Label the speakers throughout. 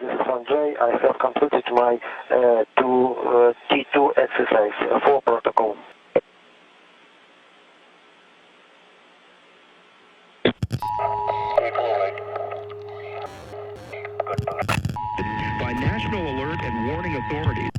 Speaker 1: this is Andrei. I have completed my T2 exercise for protocol.
Speaker 2: By national alert and warning authorities.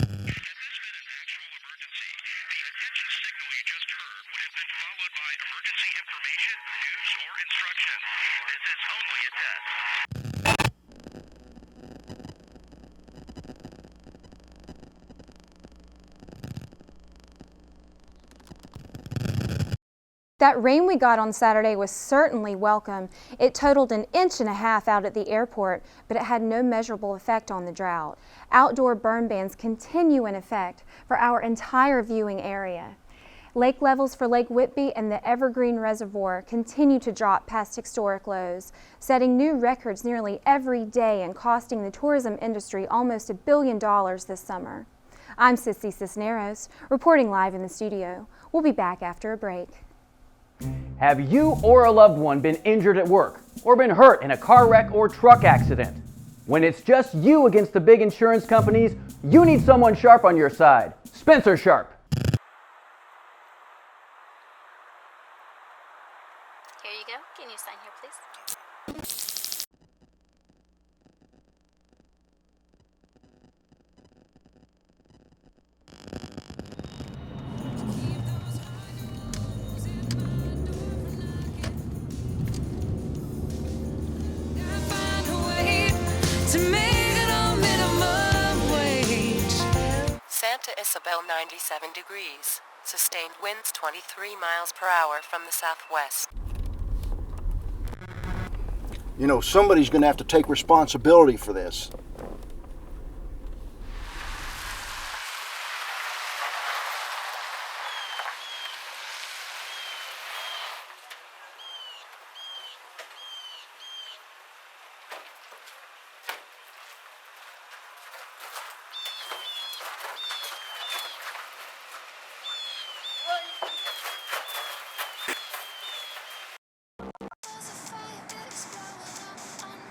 Speaker 3: That rain we got on Saturday was certainly welcome. It totaled 1.5 inches out at the airport, but it had no measurable effect on the drought. Outdoor burn bans continue in effect for our entire viewing area. Lake levels for Lake Whitby and the Evergreen Reservoir continue to drop past historic lows, setting new records nearly every day and costing the tourism industry almost $1 billion this summer. I'm Sissy Cisneros, reporting live in the studio. We'll be back after a break.
Speaker 4: Have you or a loved one been injured at work or been hurt in a car wreck or truck accident? When it's just you against the big insurance companies, you need someone sharp on your side. Spencer Sharp.
Speaker 5: Here you go. Can you sign here, please?
Speaker 6: Santa Isabel 97 degrees. Sustained winds 23 miles per hour from the southwest.
Speaker 7: You know, somebody's going to have to take responsibility for this.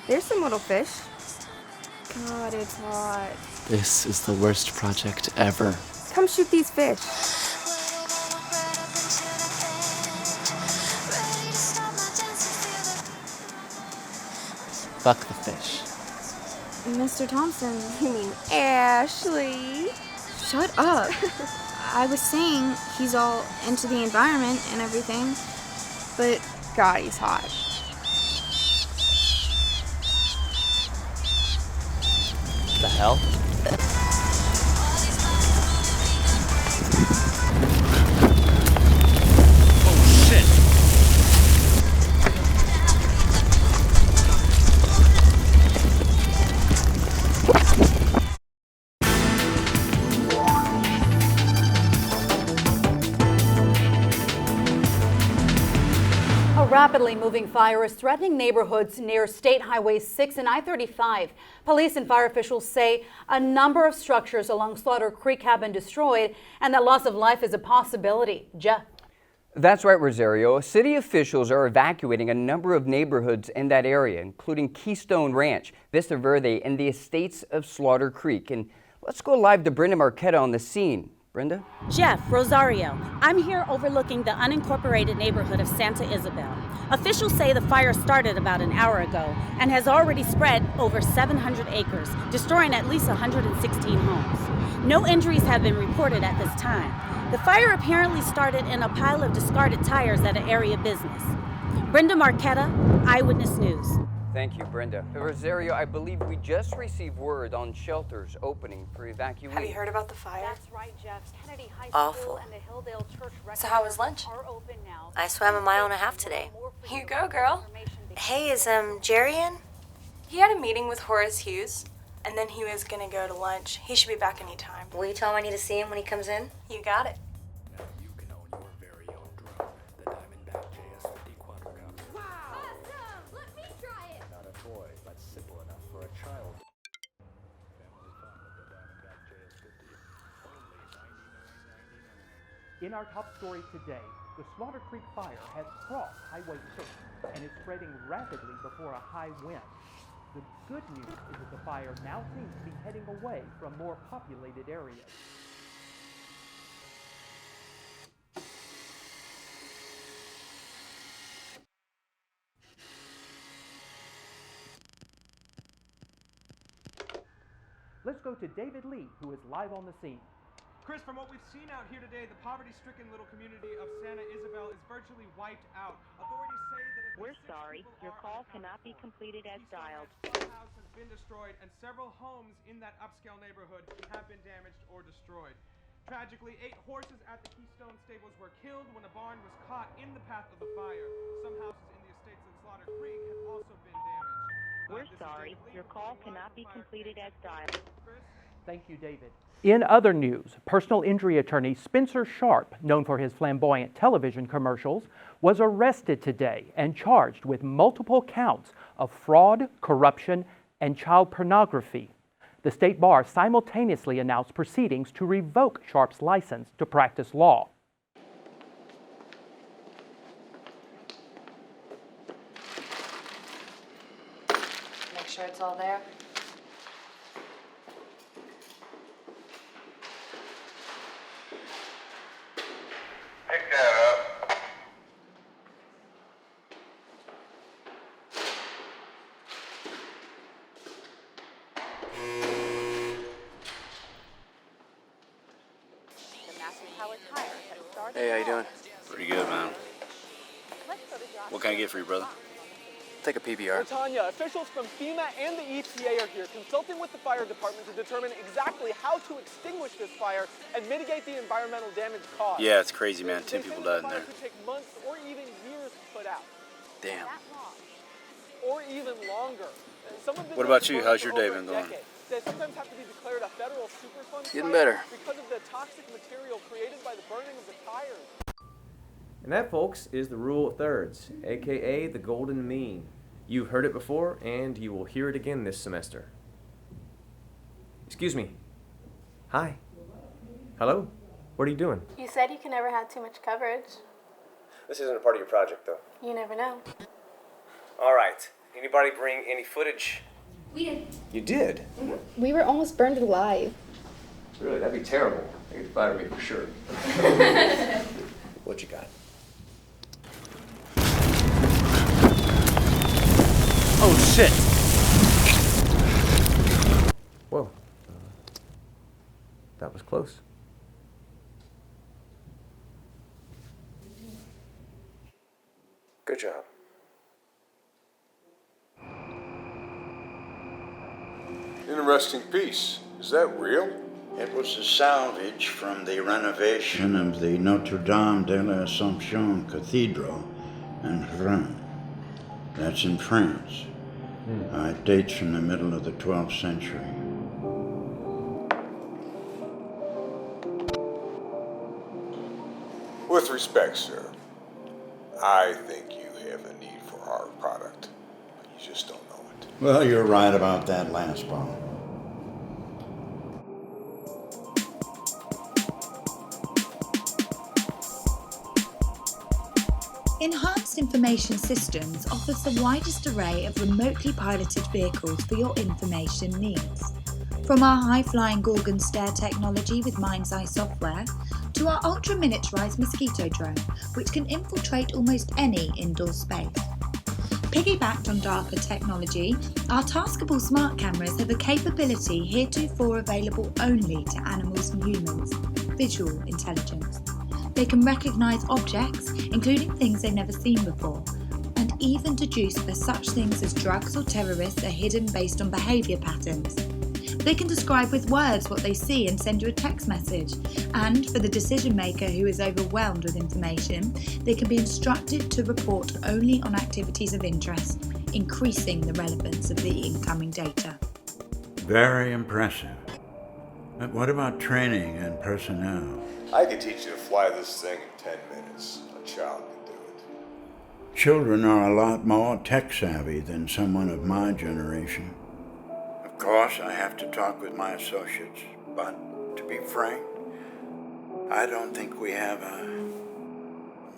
Speaker 8: There's some little fish. God, it's hot.
Speaker 9: This is the worst project ever.
Speaker 8: Come shoot these fish.
Speaker 9: Fuck the fish.
Speaker 8: Mr. Thompson. You mean Ashley? Shut up. I was saying he's all into the environment and everything, but God, he's hot.
Speaker 9: The hell?
Speaker 2: Oh shit!
Speaker 10: A rapidly moving fire is threatening neighborhoods near State Highway 6 and I-35. Police and fire officials say a number of structures along Slaughter Creek have been destroyed and that loss of life is a possibility. Jeff.
Speaker 4: That's right, Rosario. City officials are evacuating a number of neighborhoods in that area, including Keystone Ranch, Vista Verde, and the estates of Slaughter Creek. And let's go live to Brenda Marquetta on the scene. Brenda?
Speaker 11: Jeff, Rosario, I'm here overlooking the unincorporated neighborhood of Santa Isabel. Officials say the fire started about an hour ago and has already spread over 700 acres, destroying at least 116 homes. No injuries have been reported at this time. The fire apparently started in a pile of discarded tires at an area business. Brenda Marquetta, Eyewitness News.
Speaker 4: Thank you, Brenda. Rosario, I believe we just received word on shelters opening for evacuees.
Speaker 6: Have you heard about the fire?
Speaker 10: That's right, Jeff. Kennedy High
Speaker 6: Awful.
Speaker 10: School and the Hilldale Church
Speaker 6: So how was lunch?
Speaker 10: are open now.
Speaker 6: I swam 1.5 miles today.
Speaker 12: You go, girl.
Speaker 6: Hey, is Jerry in?
Speaker 12: He had a meeting with Horace Hughes, and then he was gonna go to lunch. He should be back anytime.
Speaker 6: Will you tell him I need to see him when he comes in?
Speaker 12: You got it.
Speaker 13: Now you can own your very own drone, the Diamondback JS50 Quadrocopter.
Speaker 5: Wow! Awesome! Let me try it!
Speaker 13: Not a toy, but simple enough for a child. Family fun with the Diamondback JS50. Only $99.99.
Speaker 14: In our top story today, the Slaughter Creek fire has crossed Highway 6 and is spreading rapidly before a high wind. The good news is that the fire now seems to be heading away from more populated areas. Let's go to David Lee, who is live on the scene.
Speaker 15: Chris, from what we've seen out here today, the poverty-stricken little community of Santa Isabel is virtually wiped out. Authorities say that
Speaker 16: we're sorry, your call cannot be completed as dialed.
Speaker 15: One house has been destroyed, and several homes in that upscale neighborhood have been damaged or destroyed. Tragically, 8 horses at the Keystone stables were killed when a barn was caught in the path of the fire. Some houses in the estates of Slaughter Creek have also been damaged.
Speaker 16: We're sorry, your call cannot be completed as dialed.
Speaker 14: Thank you, David. In other news, personal injury attorney Spencer Sharp, known for his flamboyant television commercials, was arrested today and charged with multiple counts of fraud, corruption, and child pornography. The state bar simultaneously announced proceedings to revoke Sharp's license to practice law.
Speaker 17: Make sure it's all there.
Speaker 18: Pick that up.
Speaker 19: Hey, how you doing?
Speaker 9: Pretty good, man. What can I get for you, brother?
Speaker 19: Take a PBR.
Speaker 20: Tanya, officials from FEMA and the EPA are here consulting with the fire department to determine exactly how to extinguish this fire and mitigate the environmental damage caused.
Speaker 9: Yeah, it's crazy, man. 10 people died in there.
Speaker 20: It could take months or even years to put out.
Speaker 19: Damn.
Speaker 20: Or even longer.
Speaker 9: What about you? How's your day been going?
Speaker 20: They sometimes have to be declared a federal Superfund
Speaker 19: Getting better.
Speaker 20: because of the toxic material created by the burning of the tires.
Speaker 21: And that, folks, is the rule of thirds, aka the golden mean. You've heard it before, and you will hear it again this semester. Excuse me. Hi. Hello? What are you doing?
Speaker 12: You said you can never have too much coverage.
Speaker 21: This isn't a part of your project, though.
Speaker 12: You never know.
Speaker 21: All right. Anybody bring any footage?
Speaker 8: We did.
Speaker 21: You did?
Speaker 8: We were almost burned alive.
Speaker 21: Really? That'd be terrible. They could fire me for sure. What you got?
Speaker 14: Oh, shit!
Speaker 21: Whoa. That was close. Good job.
Speaker 22: Interesting piece. Is that real?
Speaker 23: It was a salvage from the renovation of the Notre Dame de l'Assomption Cathedral in Rennes. That's in France. It dates from the middle of the 12th century.
Speaker 22: With respect, sir, I think you have a need for our product, but you just don't know it.
Speaker 23: Well, you're right about that last part.
Speaker 24: Enhanced Information Systems offers the widest array of remotely piloted vehicles for your information needs. From our high-flying Gorgon Stair technology with Mind's Eye software, to our ultra-miniaturized Mosquito drone, which can infiltrate almost any indoor space. Piggybacked on DARPA technology, our taskable smart cameras have a capability heretofore available only to animals and humans, visual intelligence. They can recognise objects, including things they've never seen before, and even deduce where such things as drugs or terrorists are hidden based on behaviour patterns. They can describe with words what they see and send you a text message, and for the decision maker who is overwhelmed with information, they can be instructed to report only on activities of interest, increasing the relevance of the incoming data.
Speaker 23: Very impressive. But what about training and personnel?
Speaker 22: I could teach you to fly this thing in 10 minutes. A child can do it.
Speaker 23: Children are a lot more tech savvy than someone of my generation. Of course, I have to talk with my associates, but to be frank, I don't think we have a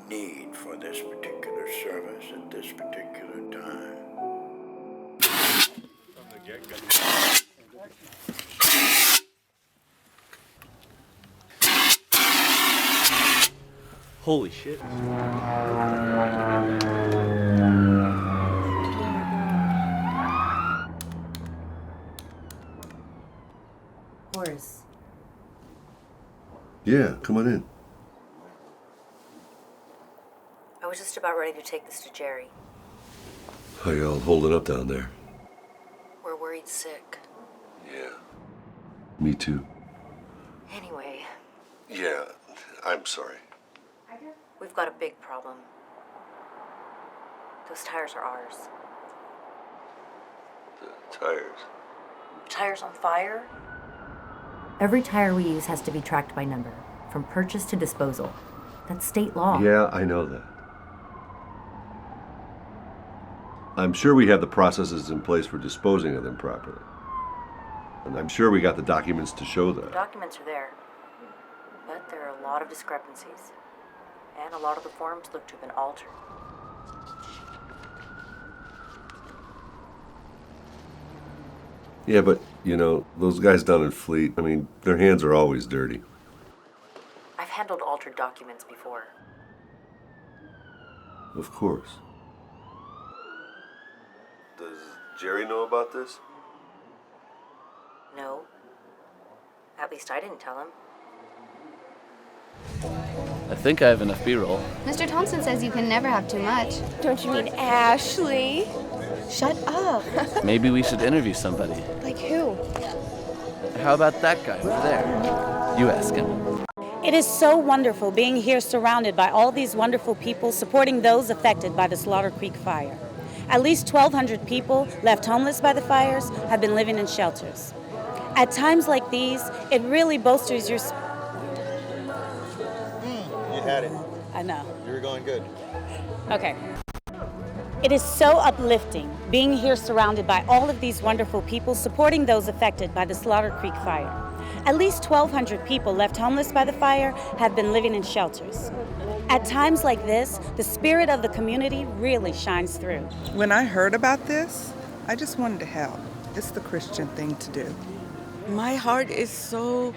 Speaker 23: need for this particular service at this particular time.
Speaker 1: Holy shit.
Speaker 2: Horace.
Speaker 3: Yeah, come on in.
Speaker 2: I was just about ready to take this to Jerry.
Speaker 3: How y'all holding up down there?
Speaker 2: We're worried sick.
Speaker 3: Yeah. Me too.
Speaker 2: Anyway,
Speaker 3: Yeah, I'm sorry.
Speaker 2: we've got a big problem. Those tires are ours.
Speaker 3: The tires.
Speaker 2: Tires on fire? Every tire we use has to be tracked by number, from purchase to disposal. That's state law.
Speaker 3: Yeah, I know that. I'm sure we have the processes in place for disposing of them properly. And I'm sure we got the documents to show
Speaker 2: The
Speaker 3: that.
Speaker 2: documents are there, but there are a lot of discrepancies. And a lot of the forms look to have been altered.
Speaker 3: Yeah, but, you know, those guys down in Fleet, I mean, their hands are always dirty.
Speaker 2: I've handled altered documents before.
Speaker 3: Of course. Does Jerry know about this?
Speaker 2: No. At least I didn't tell him.
Speaker 1: I think I have enough B-roll.
Speaker 8: Mr. Thompson says you can never have too much.
Speaker 7: Don't you mean Ashley? Shut up.
Speaker 1: Maybe we should interview somebody.
Speaker 7: Like who?
Speaker 1: How about that guy over there? You ask him.
Speaker 11: It is so wonderful being here surrounded by all these wonderful people supporting those affected by the Slaughter Creek fire. At least 1,200 people left homeless by the fires have been living in shelters. At times like these, it really bolsters your...
Speaker 25: You had it.
Speaker 11: I know.
Speaker 25: You were going good.
Speaker 11: Okay. It is so uplifting being here surrounded by all of these wonderful people supporting those affected by the Slaughter Creek fire. At least 1,200 people left homeless by the fire have been living in shelters. At times like this, the spirit of the community really shines through.
Speaker 26: When I heard about this, I just wanted to help. It's the Christian thing to do.
Speaker 27: My heart is so...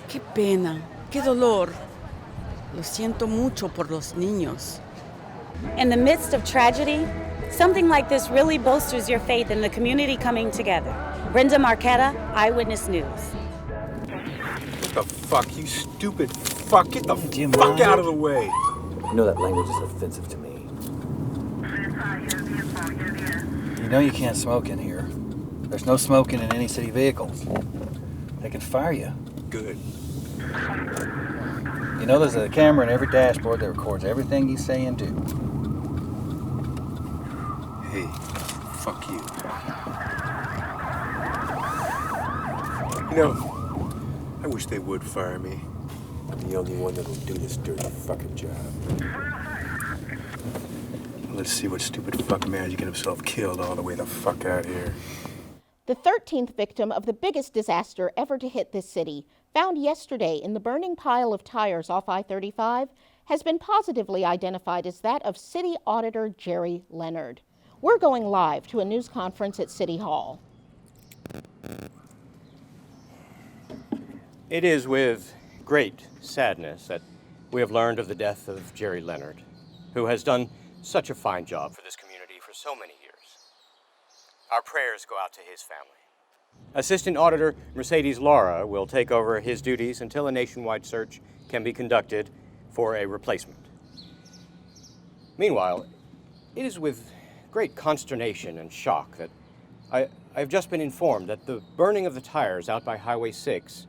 Speaker 27: Qué pena, qué dolor. Lo siento mucho por los niños.
Speaker 11: In the midst of tragedy, something like this really bolsters your faith in the community coming together. Brenda Marquetta, Eyewitness News.
Speaker 25: What the fuck, you stupid fuck? Get the fuck out of the way.
Speaker 19: You know that language is offensive to me.
Speaker 28: You know you can't smoke in here. There's no smoking in any city vehicles. They can fire you.
Speaker 25: Good.
Speaker 28: You know there's a camera in every dashboard that records everything you say and do.
Speaker 25: Hey, fuck you. You know, I wish they would fire me.
Speaker 29: I'm the only one that'll do this dirty fucking job.
Speaker 25: Let's see what stupid fuck man's get himself killed all the way the fuck out here.
Speaker 30: The 13th victim of the biggest disaster ever to hit this city, found yesterday in the burning pile of tires off I-35, has been positively identified as that of City Auditor Jerry Leonard. We're going live to a news conference at City Hall.
Speaker 31: It is with great sadness that we have learned of the death of Jerry Leonard, who has done such a fine job for this community for so many years. Our prayers go out to his family. Assistant Auditor Mercedes Lara will take over his duties until a nationwide search can be conducted for a replacement. Meanwhile, it is with great consternation and shock that I have just been informed that the burning of the tires out by Highway 6...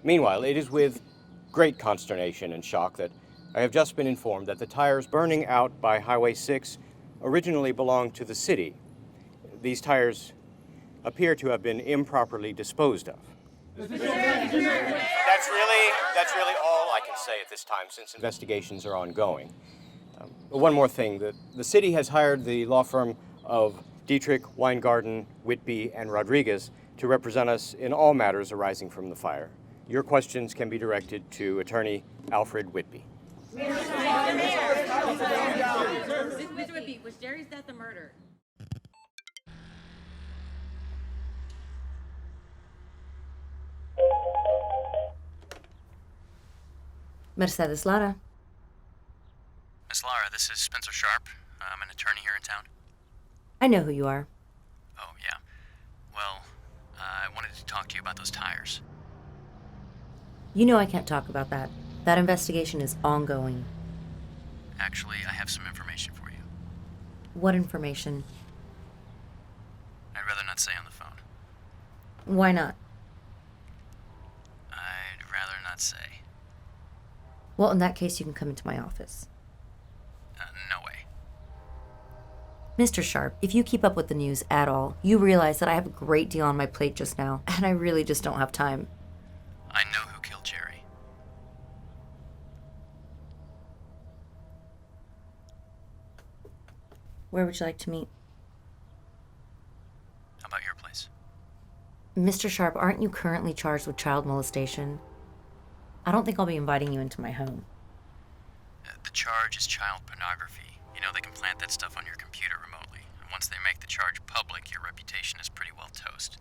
Speaker 31: Meanwhile, it is with great consternation and shock that I have just been informed that the tires burning out by Highway 6 originally belonged to the city. These tires appear to have been improperly disposed of. That's really all I can say at this time, since investigations are ongoing. One more thing, the city has hired the law firm of Dietrich, Weingarten, Whitby, and Rodriguez to represent us in all matters arising from the fire. Your questions can be directed to Attorney Alfred Whitby.
Speaker 11: Mr. Whitby, was Jerry's death a murder?
Speaker 2: Mercedes Lara.
Speaker 4: Miss Lara, this is Spencer Sharp. I'm an attorney here in town.
Speaker 2: I know who you are.
Speaker 4: Oh, yeah. Well, I wanted to talk to you about those tires.
Speaker 2: You know I can't talk about that. That investigation is ongoing.
Speaker 4: Actually, I have some information for you.
Speaker 2: What information?
Speaker 4: I'd rather not say on the phone.
Speaker 2: Why not?
Speaker 4: I'd rather not say.
Speaker 2: Well, in that case, you can come into my office.
Speaker 4: No way.
Speaker 2: Mr. Sharp, if you keep up with the news at all, you realize that I have a great deal on my plate just now, and I really just don't have time.
Speaker 4: I know who killed Jerry.
Speaker 2: Where would you like to meet?
Speaker 4: How about your place?
Speaker 2: Mr. Sharp, aren't you currently charged with child molestation? I don't think I'll be inviting you into my home.
Speaker 4: The charge is child pornography. You know, they can plant that stuff on your computer remotely. And once they make the charge public, your reputation is pretty well toast.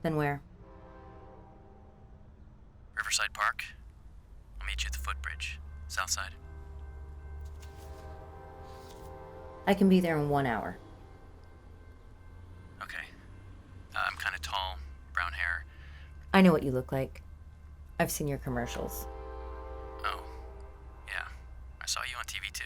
Speaker 2: Then where?
Speaker 4: Riverside Park? I'll meet you at the footbridge. South side.
Speaker 2: I can be there in 1 hour.
Speaker 4: Okay. I'm kind of tall, brown hair.
Speaker 2: I know what you look like. I've seen your commercials.
Speaker 4: Oh, yeah. I saw you on TV too.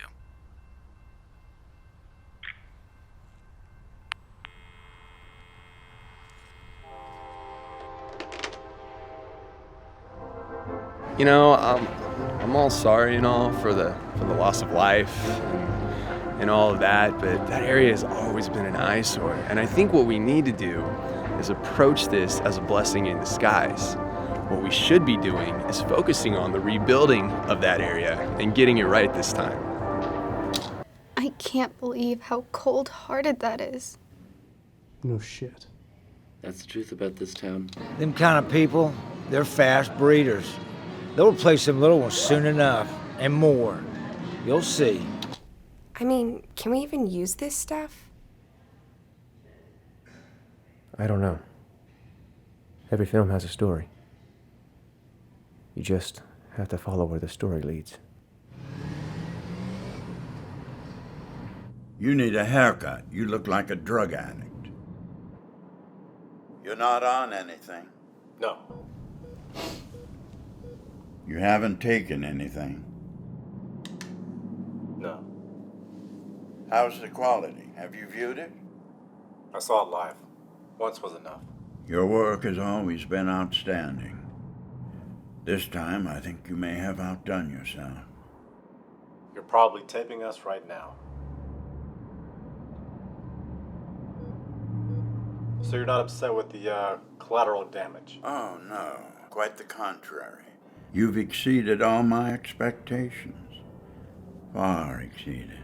Speaker 5: You know, I'm all sorry and all for the loss of life and all of that, but that area has always been an eyesore. And I think what we need to do is approach this as a blessing in disguise. What we should be doing is focusing on the rebuilding of that area and getting it right this time.
Speaker 8: I can't believe how cold-hearted that is.
Speaker 6: No shit.
Speaker 1: That's the truth about this town.
Speaker 9: Them kind of people, they're fast breeders. They'll replace them little ones soon enough, and more. You'll see.
Speaker 7: I mean, can we even use this stuff?
Speaker 21: I don't know. Every film has a story. You just have to follow where the story leads.
Speaker 23: You need a haircut. You look like a drug addict. You're not on anything.
Speaker 25: No.
Speaker 23: You haven't taken anything.
Speaker 25: No.
Speaker 23: How's the quality? Have you viewed it?
Speaker 25: I saw it live. Once was enough.
Speaker 23: Your work has always been outstanding. This time, I think you may have outdone yourself.
Speaker 25: You're probably taping us right now. So you're not upset with the collateral damage?
Speaker 23: Oh, no. Quite the contrary. You've exceeded all my expectations. Far exceeded.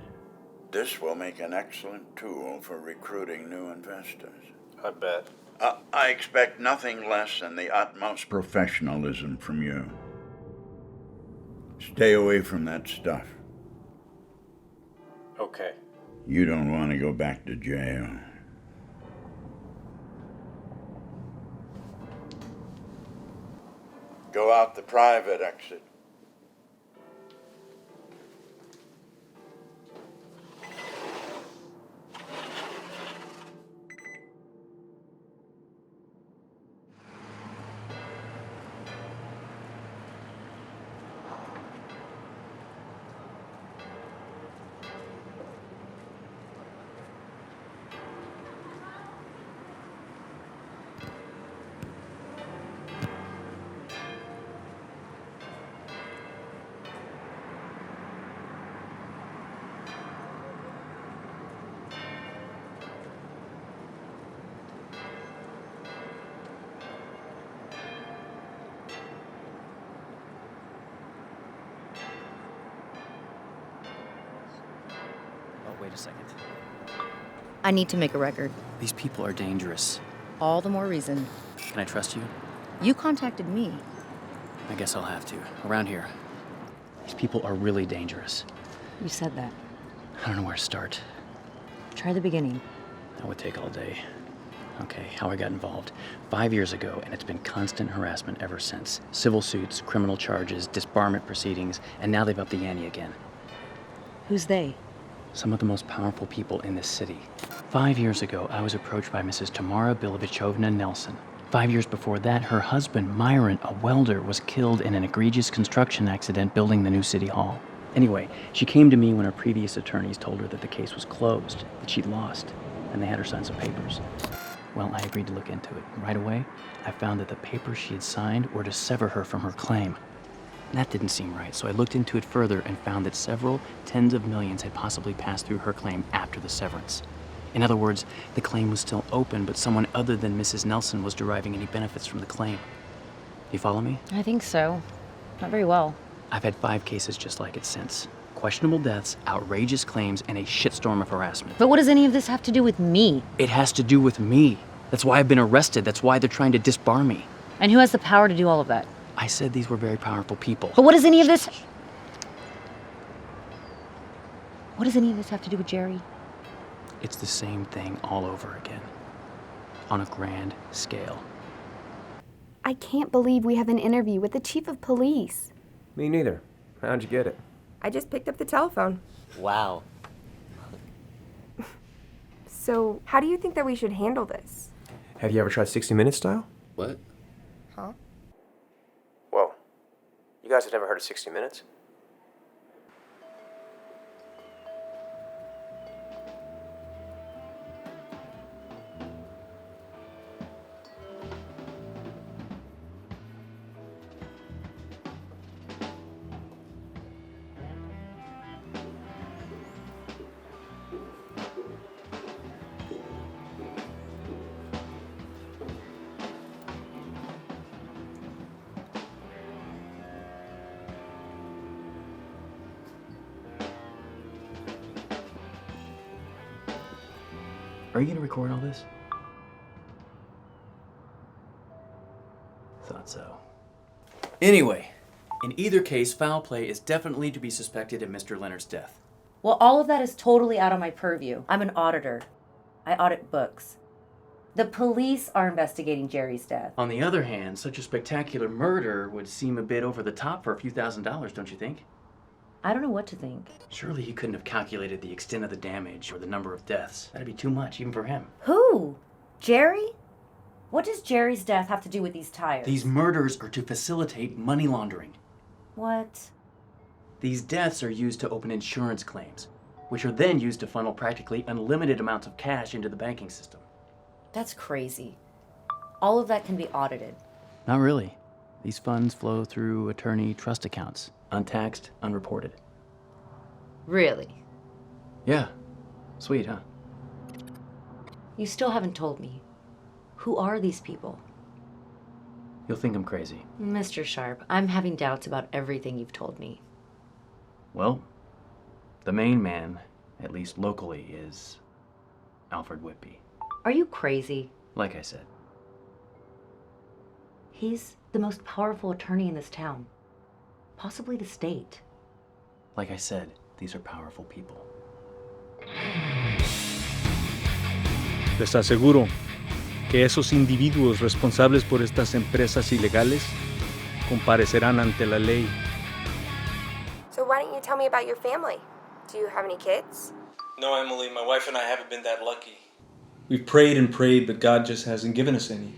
Speaker 23: This will make an excellent tool for recruiting new investors.
Speaker 25: I bet.
Speaker 23: I expect nothing less than the utmost professionalism from you. Stay away from that stuff.
Speaker 25: Okay.
Speaker 23: You don't want to go back to jail. Go out the private exit.
Speaker 4: Wait a second.
Speaker 2: I need to make a record.
Speaker 4: These people are dangerous.
Speaker 2: All the more reason.
Speaker 4: Can I trust you?
Speaker 2: You contacted me.
Speaker 4: I guess I'll have to. Around here, these people are really dangerous.
Speaker 2: You said that.
Speaker 4: I don't know where to start.
Speaker 2: Try the beginning.
Speaker 4: That would take all day. Okay, how I got involved. 5 years ago, and it's been constant harassment ever since. Civil suits, criminal charges, disbarment proceedings, and now they've upped the ante again.
Speaker 2: Who's they?
Speaker 4: Some of the most powerful people in this city. 5 years ago, I was approached by Mrs. Tamara Bilovichovna Nelson. 5 years before that, her husband, Myron, a welder, was killed in an egregious construction accident building the new city hall. Anyway, she came to me when her previous attorneys told her that the case was closed, that she'd lost, and they had her sign some papers. Well, I agreed to look into it. Right away, I found that the papers she had signed were to sever her from her claim. That didn't seem right, so I looked into it further and found that several tens of millions had possibly passed through her claim after the severance. In other words, the claim was still open, but someone other than Mrs. Nelson was deriving any benefits from the claim. You follow me?
Speaker 2: I think so. Not very well.
Speaker 4: I've had 5 cases just like it since. Questionable deaths, outrageous claims, and a shitstorm of harassment.
Speaker 2: But what does any of this have to do with me?
Speaker 4: It has to do with me. That's why I've been arrested. That's why they're trying to disbar me.
Speaker 2: And who has the power to do all of that?
Speaker 4: I said these were very powerful people.
Speaker 2: But what does any of this... What does any of this have to do with Jerry?
Speaker 4: It's the same thing all over again. On a grand scale.
Speaker 8: I can't believe we have an interview with the chief of police.
Speaker 21: Me neither. How'd you get it?
Speaker 7: I just picked up the telephone.
Speaker 31: Wow.
Speaker 7: So, how do you think that we should handle this?
Speaker 21: Have you ever tried 60 Minutes style?
Speaker 1: What?
Speaker 7: Huh?
Speaker 21: Whoa. You guys have never heard of 60 Minutes?
Speaker 4: Are you gonna record all this? Thought so. Anyway, in either case, foul play is definitely to be suspected in Mr. Leonard's death.
Speaker 2: Well, all of that is totally out of my purview. I'm an auditor. I audit books. The police are investigating Jerry's death.
Speaker 4: On the other hand, such a spectacular murder would seem a bit over the top for a few $1,000s, don't you think?
Speaker 2: I don't know what to think.
Speaker 4: Surely he couldn't have calculated the extent of the damage or the number of deaths. That'd be too much, even for him.
Speaker 2: Who? Jerry? What does Jerry's death have to do with these tires?
Speaker 4: These murders are to facilitate money laundering.
Speaker 2: What?
Speaker 4: These deaths are used to open insurance claims, which are then used to funnel practically unlimited amounts of cash into the banking system.
Speaker 2: That's crazy. All of that can be audited.
Speaker 4: Not really. These funds flow through attorney trust accounts, untaxed, unreported.
Speaker 2: Really?
Speaker 4: Yeah. Sweet, huh?
Speaker 2: You still haven't told me. Who are these people?
Speaker 4: You'll think I'm crazy.
Speaker 2: Mr. Sharp, I'm having doubts about everything you've told me.
Speaker 4: Well, the main man, at least locally, is Alfred Whitby.
Speaker 2: Are you crazy?
Speaker 4: Like I said.
Speaker 2: He's the most powerful attorney in this town. Possibly the state.
Speaker 4: Like I said, these are powerful people.
Speaker 10: Les aseguro que esos individuos responsables por estas empresas ilegales comparecerán ante la ley.
Speaker 7: So why don't you tell me about your family? Do you have any kids?
Speaker 12: No, Emily, my wife and I haven't been that lucky. We've prayed and prayed, but God just hasn't given us any.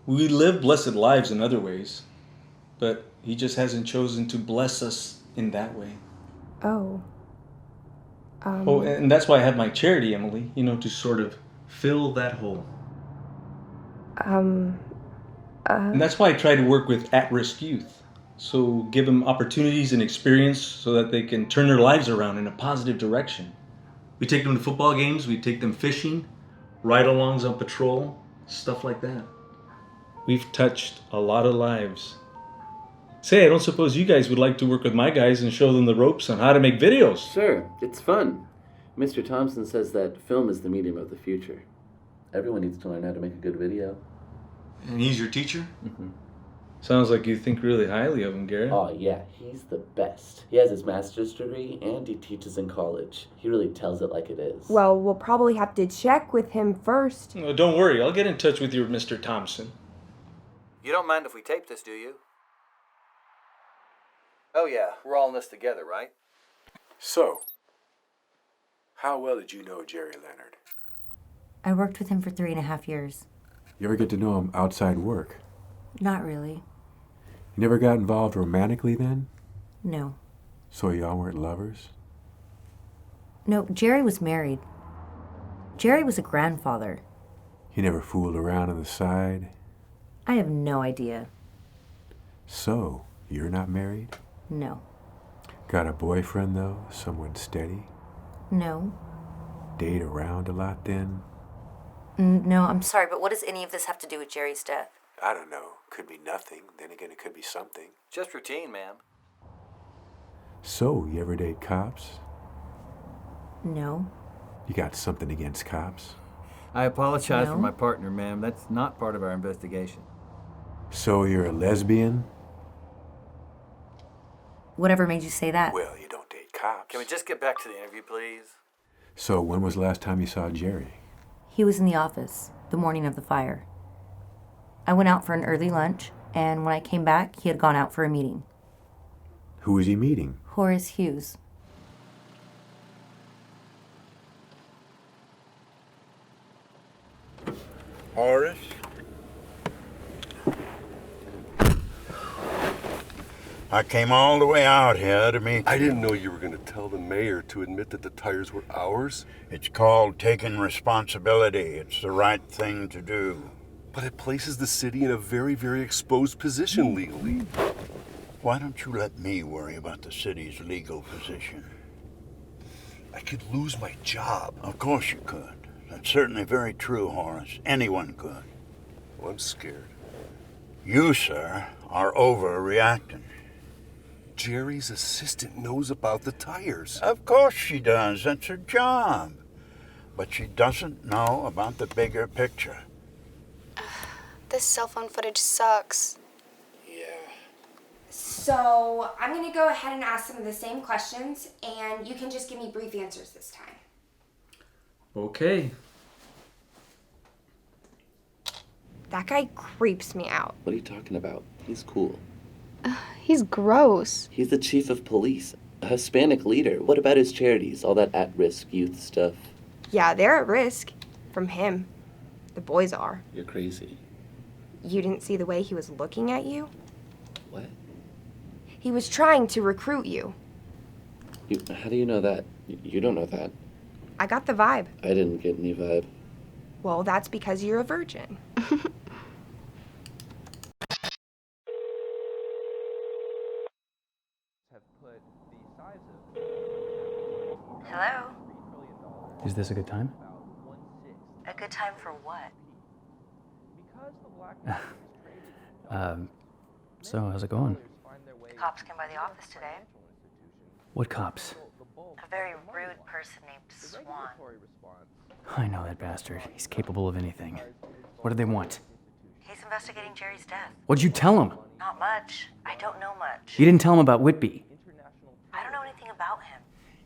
Speaker 12: We live blessed lives in other ways, but He just hasn't chosen to bless us in that way.
Speaker 7: Oh.
Speaker 12: Oh, and that's why I have my charity, Emily, to sort of fill that hole. And that's why I try to work with at-risk youth. So give them opportunities and experience so that they can turn their lives around in a positive direction. We take them to football games, we take them fishing, ride-alongs on patrol, stuff like that. We've touched a lot of lives. Say, I don't suppose you guys would like to work with my guys and show them the ropes on how to make videos.
Speaker 1: Sure, it's fun. Mr. Thompson says that film is the medium of the future. Everyone needs to learn how to make a good video.
Speaker 12: And he's your teacher?
Speaker 1: Mm-hmm.
Speaker 12: Sounds like you think really highly of him, Garrett.
Speaker 1: Oh, yeah, he's the best. He has his master's degree and he teaches in college. He really tells it like it is.
Speaker 7: Well, we'll probably have to check with him first.
Speaker 12: No, don't worry, I'll get in touch with your Mr. Thompson.
Speaker 28: You don't mind if we tape this, do you? Oh yeah, we're all in this together, right?
Speaker 29: So, how well did you know Jerry Leonard?
Speaker 2: I worked with him for 3.5 years.
Speaker 29: You ever get to know him outside work?
Speaker 2: Not really.
Speaker 29: You never got involved romantically then?
Speaker 2: No.
Speaker 29: So y'all weren't lovers?
Speaker 2: No, Jerry was married. Jerry was a grandfather.
Speaker 29: He never fooled around on the side?
Speaker 2: I have no idea.
Speaker 29: So, you're not married?
Speaker 2: No.
Speaker 29: Got a boyfriend, though? Someone steady?
Speaker 2: No.
Speaker 29: Date around a lot, then?
Speaker 2: No, I'm sorry, but what does any of this have to do with Jerry's death?
Speaker 29: I don't know. Could be nothing. Then again, it could be something.
Speaker 28: Just routine, ma'am.
Speaker 29: So, you ever date cops?
Speaker 2: No.
Speaker 29: You got something against cops?
Speaker 28: I apologize
Speaker 2: No.
Speaker 28: for my partner, ma'am. That's not part of our investigation.
Speaker 29: So, you're a lesbian?
Speaker 2: Whatever made you say that?
Speaker 29: Well, you don't date cops.
Speaker 28: Can we just get back to the interview, please?
Speaker 29: So, when was the last time you saw Jerry?
Speaker 2: He was in the office the morning of the fire. I went out for an early lunch, and when I came back, he had gone out for a meeting.
Speaker 29: Who was he meeting?
Speaker 2: Horace Hughes.
Speaker 23: Horace? I came all the way out here to meet
Speaker 3: I
Speaker 23: you.
Speaker 3: didn't know you were going to tell the mayor to admit that the tires were ours.
Speaker 23: It's called taking responsibility. It's the right thing to do.
Speaker 3: But it places the city in a very, very exposed position legally.
Speaker 23: Why don't you let me worry about the city's legal position?
Speaker 3: I could lose my job.
Speaker 23: Of course you could. That's certainly very true, Horace. Anyone could.
Speaker 3: Well, I'm scared.
Speaker 23: You, sir, are overreacting.
Speaker 3: Jerry's assistant knows about the tires.
Speaker 23: Of course she does. That's her job. But she doesn't know about the bigger picture.
Speaker 8: This cell phone footage sucks.
Speaker 7: So, I'm gonna go ahead and ask some of the same questions, and you can just give me brief answers this time.
Speaker 12: Okay.
Speaker 7: That guy creeps me out.
Speaker 1: What are you talking about? He's cool.
Speaker 8: He's gross.
Speaker 1: He's the chief of police, a Hispanic leader. What about his charities? All that at-risk youth stuff.
Speaker 7: Yeah, they're at risk. From him. The boys are.
Speaker 1: You're crazy.
Speaker 7: You didn't see the way he was looking at you?
Speaker 1: What?
Speaker 7: He was trying to recruit you.
Speaker 1: How do you know that? You don't know that.
Speaker 7: I got the vibe.
Speaker 1: I didn't get any vibe.
Speaker 7: Well, that's because you're a virgin.
Speaker 2: Hello?
Speaker 4: Is this a good time?
Speaker 2: A good time for what?
Speaker 4: So, how's it going?
Speaker 2: Cops came by the office today.
Speaker 4: What cops?
Speaker 2: A very rude person named Swan.
Speaker 4: I know that bastard. He's capable of anything. What do they want?
Speaker 2: He's investigating Jerry's death.
Speaker 4: What'd you tell him?
Speaker 2: Not much. I don't know much.
Speaker 4: You didn't tell him about Whitby.
Speaker 2: I don't know anything about him.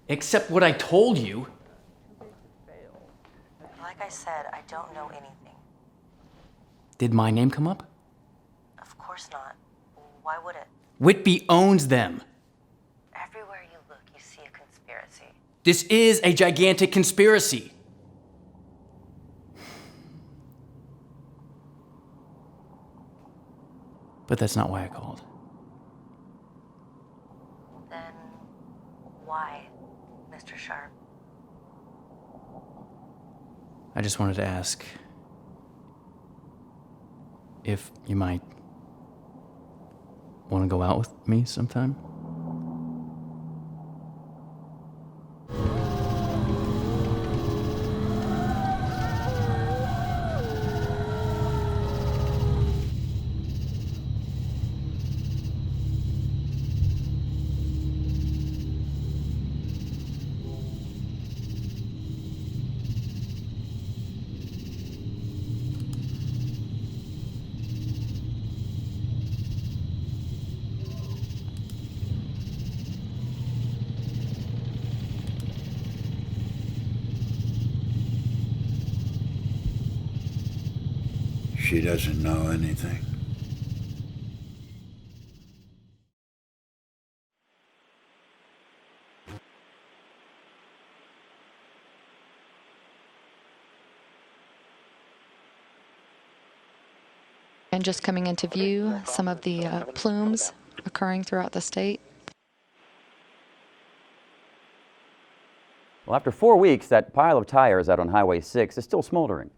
Speaker 4: Except what I told you.
Speaker 2: Like I said, I don't know anything.
Speaker 4: Did my name come up?
Speaker 2: Of course not. Why would it?
Speaker 4: Whitby owns them.
Speaker 2: Everywhere you look, you see a conspiracy.
Speaker 4: This is a gigantic conspiracy. But that's not why I called.
Speaker 2: Then why, Mr. Sharp?
Speaker 4: I just wanted to ask if you might want to go out with me sometime.
Speaker 23: She doesn't know anything.
Speaker 13: And just coming into view, some of the plumes occurring throughout the state.
Speaker 14: Well, after 4 weeks, that pile of tires out on Highway 6 is still smoldering.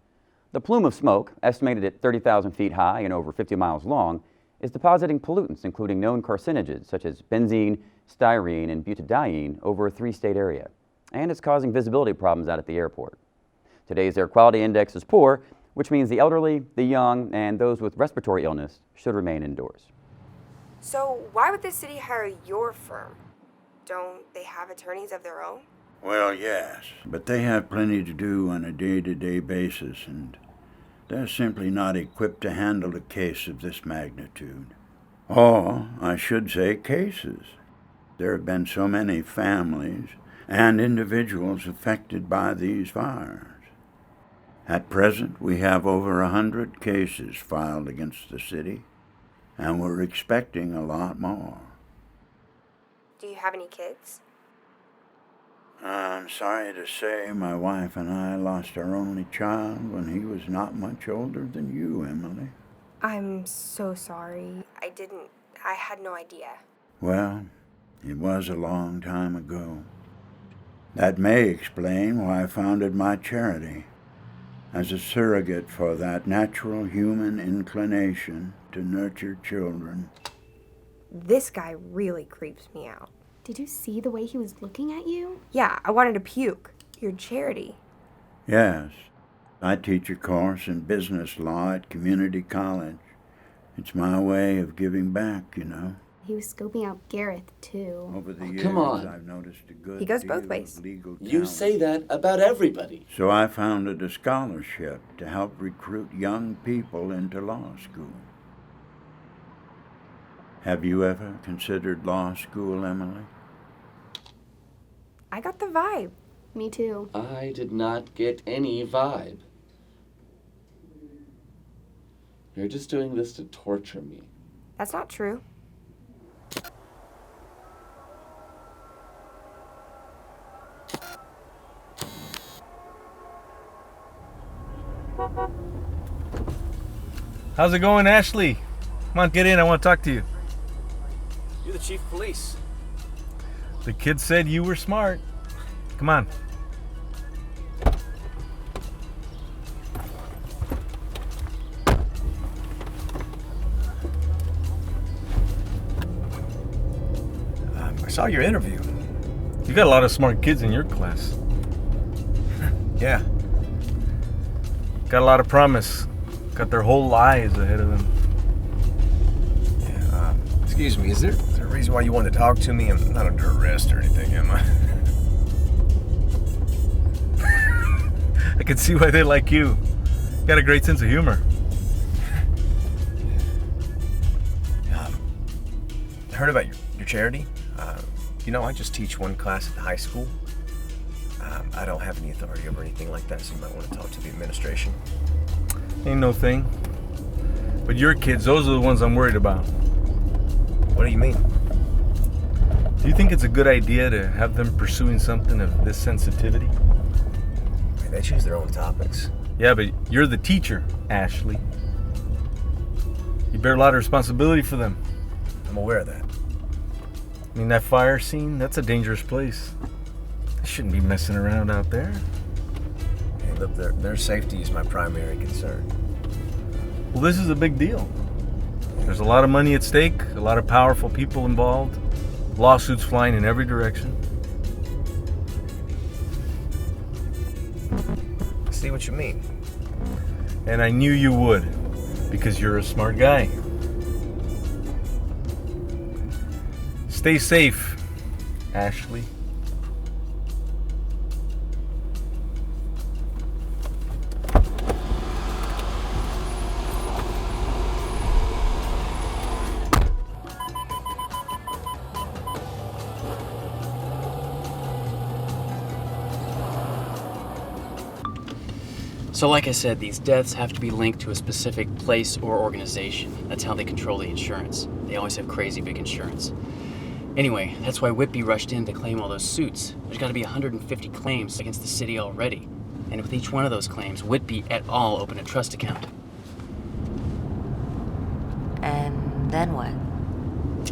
Speaker 14: The plume of smoke, estimated at 30,000 feet high and over 50 miles long, is depositing pollutants including known carcinogens such as benzene, styrene, and butadiene over a 3-state area. And it's causing visibility problems out at the airport. Today's air quality index is poor, which means the elderly, the young, and those with respiratory illness should remain indoors.
Speaker 7: So why would the city hire your firm? Don't they have attorneys of their own?
Speaker 23: Well, yes, but they have plenty to do on a day-to-day basis, and they're simply not equipped to handle a case of this magnitude. Or, I should say, cases. There have been so many families and individuals affected by these fires. At present, we have over 100 cases filed against the city, and we're expecting a lot more.
Speaker 7: Do you have any kids?
Speaker 23: I'm sorry to say my wife and I lost our only child when he was not much older than you, Emily.
Speaker 7: I'm so sorry. I had no idea.
Speaker 23: Well, it was a long time ago. That may explain why I founded my charity, as a surrogate for that natural human inclination to nurture children.
Speaker 7: This guy really creeps me out.
Speaker 8: Did you see the way he was looking at you?
Speaker 7: Yeah, I wanted to puke. Your charity.
Speaker 23: Yes, I teach a course in business law at community college. It's my way of giving back, you know.
Speaker 8: He was scoping out Gareth, too.
Speaker 23: Over the years,
Speaker 1: come on.
Speaker 23: I've noticed a good
Speaker 7: He goes
Speaker 23: deal
Speaker 7: both ways.
Speaker 23: of legal
Speaker 1: You
Speaker 23: talent.
Speaker 1: say that about everybody.
Speaker 23: So I founded a scholarship to help recruit young people into law school. Have you ever considered law school, Emily?
Speaker 7: I got the vibe.
Speaker 8: Me too.
Speaker 1: I did not get any vibe. You're just doing this to torture me.
Speaker 7: That's not true.
Speaker 10: How's it going, Ashley? Come on, get in. I want to talk to you.
Speaker 21: You're the chief of police.
Speaker 10: The kid said you were smart. Come on.
Speaker 21: I saw your interview.
Speaker 10: You got a lot of smart kids in your class.
Speaker 21: Yeah.
Speaker 10: Got a lot of promise. Got their whole lives ahead of them.
Speaker 21: Yeah. Excuse me, is there a reason why you wanted to talk to me? I'm not under arrest or anything, am I?
Speaker 10: I can see why they like you. You got a great sense of humor.
Speaker 21: I heard about your charity. I just teach one class at the high school. I don't have any authority over anything like that, so you might want to talk to the administration.
Speaker 10: Ain't no thing. But your kids, those are the ones I'm worried about.
Speaker 21: What do you mean?
Speaker 10: Do you think it's a good idea to have them pursuing something of this sensitivity?
Speaker 21: They choose their own topics.
Speaker 10: Yeah, but you're the teacher, Ashley. You bear a lot of responsibility for them.
Speaker 21: I'm aware of that.
Speaker 10: I mean, that fire scene, that's a dangerous place. They shouldn't be messing around out there.
Speaker 21: Hey, look, their safety is my primary concern.
Speaker 10: Well, this is a big deal. There's a lot of money at stake, a lot of powerful people involved, lawsuits flying in every direction.
Speaker 21: I see what you mean.
Speaker 10: And I knew you would, because you're a smart guy. Stay safe, Ashley.
Speaker 4: So like I said, these deaths have to be linked to a specific place or organization. That's how they control the insurance. They always have crazy big insurance. Anyway, that's why Whitby rushed in to claim all those suits. There's got to be 150 claims against the city already. And with each one of those claims, Whitby et al. Opened a trust account.
Speaker 2: And then what?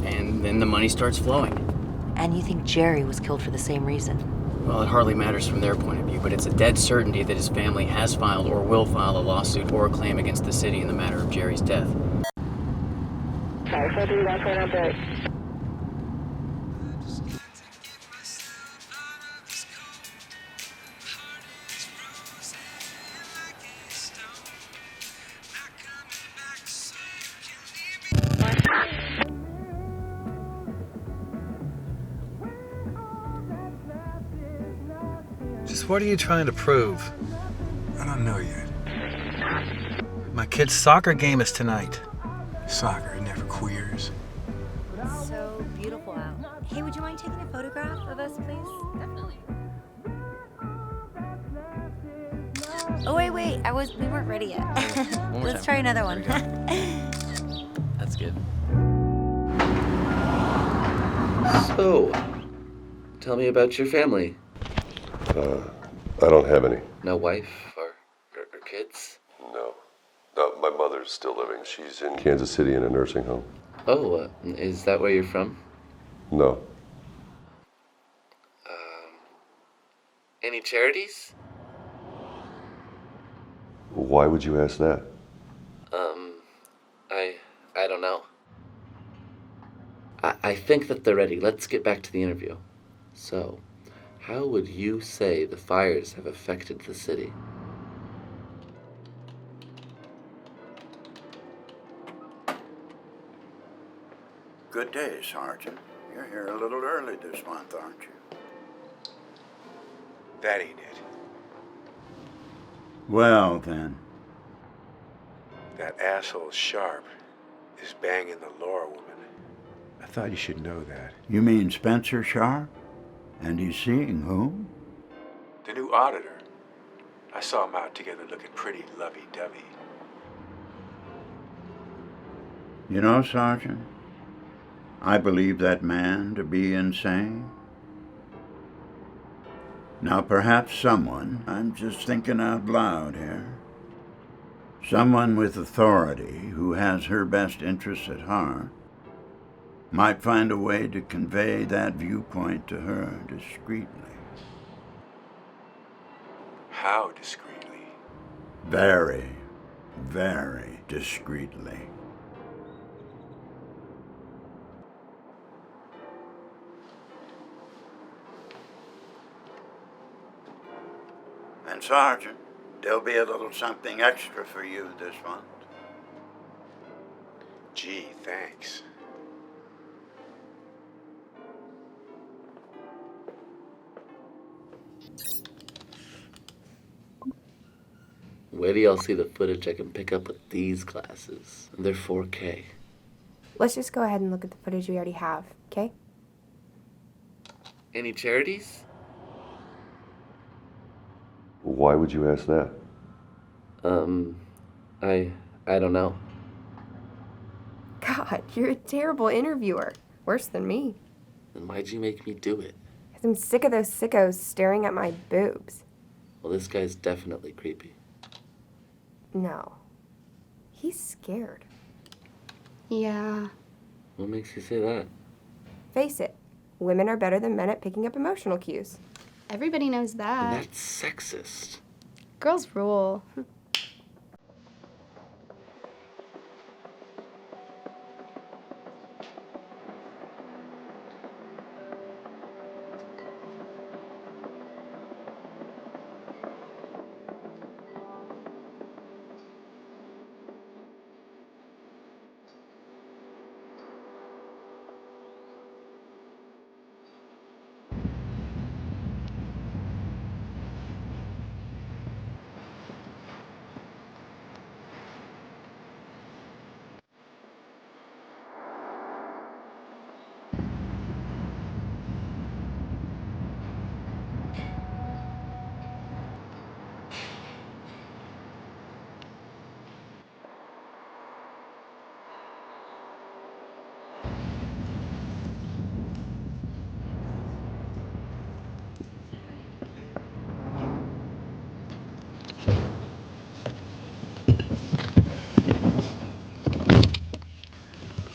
Speaker 4: And then the money starts flowing.
Speaker 2: And you think Jerry was killed for the same reason?
Speaker 4: Well, it hardly matters from their point of view, but it's a dead certainty that his family has filed or will file a lawsuit or a claim against the city in the matter of Jerry's death.
Speaker 28: Just what are you trying to prove?
Speaker 29: I don't know yet.
Speaker 28: My kid's soccer game is tonight.
Speaker 29: Soccer, it never queers.
Speaker 2: So beautiful out. Hey, would you mind taking a photograph of us, please? Definitely. Oh, wait. We weren't ready yet. Let's try another one.
Speaker 4: That's good.
Speaker 1: So, tell me about your family.
Speaker 3: I don't have any.
Speaker 1: No wife or kids?
Speaker 3: No. My mother's still living. She's in Kansas City in a nursing home.
Speaker 1: Oh, is that where you're from?
Speaker 3: No.
Speaker 1: Any charities?
Speaker 3: Why would you ask that?
Speaker 1: I don't know. I think that they're ready. Let's get back to the interview. So, how would you say the fires have affected the city?
Speaker 23: Good day, Sergeant. You're here a little early this month, aren't you?
Speaker 29: That ain't it.
Speaker 23: Well, then.
Speaker 29: That asshole Sharp is banging the Lara woman. I thought you should know that.
Speaker 23: You mean Spencer Sharp? And he's seeing whom?
Speaker 29: The new auditor. I saw them out together looking pretty lovey-dovey.
Speaker 23: You know, Sergeant, I believe that man to be insane. Now, perhaps someone, I'm just thinking out loud here, someone with authority who has her best interests at heart might find a way to convey that viewpoint to her discreetly.
Speaker 29: How discreetly?
Speaker 23: Very, very discreetly. And Sergeant, there'll be a little something extra for you this month.
Speaker 29: Gee, thanks.
Speaker 1: Wait till y'all see the footage I can pick up with these glasses. They're 4K.
Speaker 7: Let's just go ahead and look at the footage we already have, okay?
Speaker 1: Any charities?
Speaker 3: Why would you ask that?
Speaker 1: I don't know.
Speaker 7: God, you're a terrible interviewer. Worse than me.
Speaker 1: Then why'd you make me do it?
Speaker 7: 'Cause I'm sick of those sickos staring at my boobs.
Speaker 1: Well, this guy's definitely creepy.
Speaker 7: No. He's scared.
Speaker 8: Yeah.
Speaker 1: What makes you say that?
Speaker 7: Face it, women are better than men at picking up emotional cues.
Speaker 8: Everybody knows that.
Speaker 1: That's sexist.
Speaker 8: Girls rule.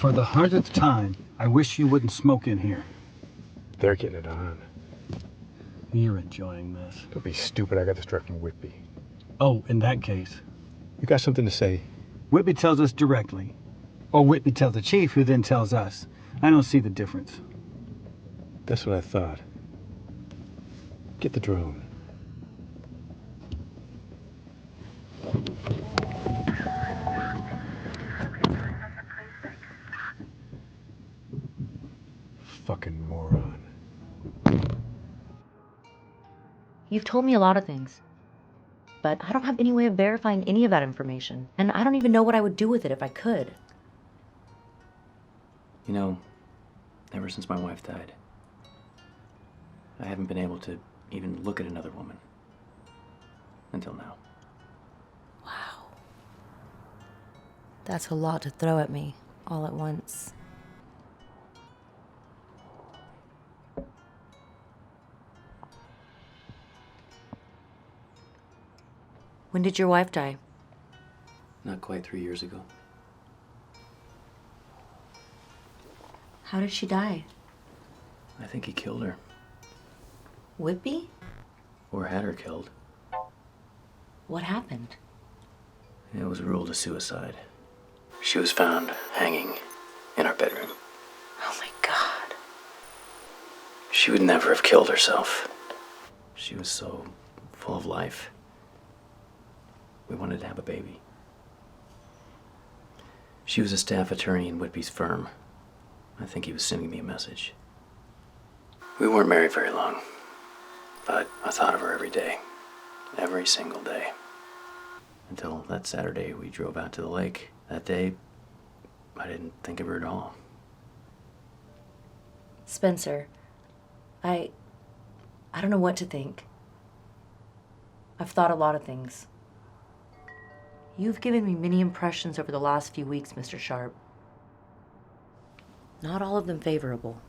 Speaker 6: For the 100th time, I wish you wouldn't smoke in here.
Speaker 29: They're getting it on.
Speaker 6: You're enjoying this.
Speaker 29: Don't be stupid. I got this direct from Whitby.
Speaker 6: Oh, in that case.
Speaker 29: You got something to say?
Speaker 6: Whitby tells us directly. Or Whitby tells the chief, who then tells us. I don't see the difference.
Speaker 29: That's what I thought. Get the drone. Fucking moron.
Speaker 2: You've told me a lot of things, but I don't have any way of verifying any of that information, and I don't even know what I would do with it if I could.
Speaker 4: You know, ever since my wife died, I haven't been able to even look at another woman. Until now.
Speaker 2: Wow. That's a lot to throw at me, all at once. When did your wife die?
Speaker 4: Not quite 3 years ago.
Speaker 2: How did she die?
Speaker 4: I think he killed her.
Speaker 2: Whitby?
Speaker 4: Or had her killed.
Speaker 2: What happened?
Speaker 4: It was ruled a suicide. She was found hanging in our bedroom.
Speaker 2: Oh my God.
Speaker 4: She would never have killed herself. She was so full of life. We wanted to have a baby. She was a staff attorney in Whitby's firm. I think he was sending me a message. We weren't married very long, but I thought of her every day. Every single day. Until that Saturday we drove out to the lake. That day, I didn't think of her at all.
Speaker 2: Spencer, I don't know what to think. I've thought a lot of things. You've given me many impressions over the last few weeks, Mr. Sharp. Not all of them favorable.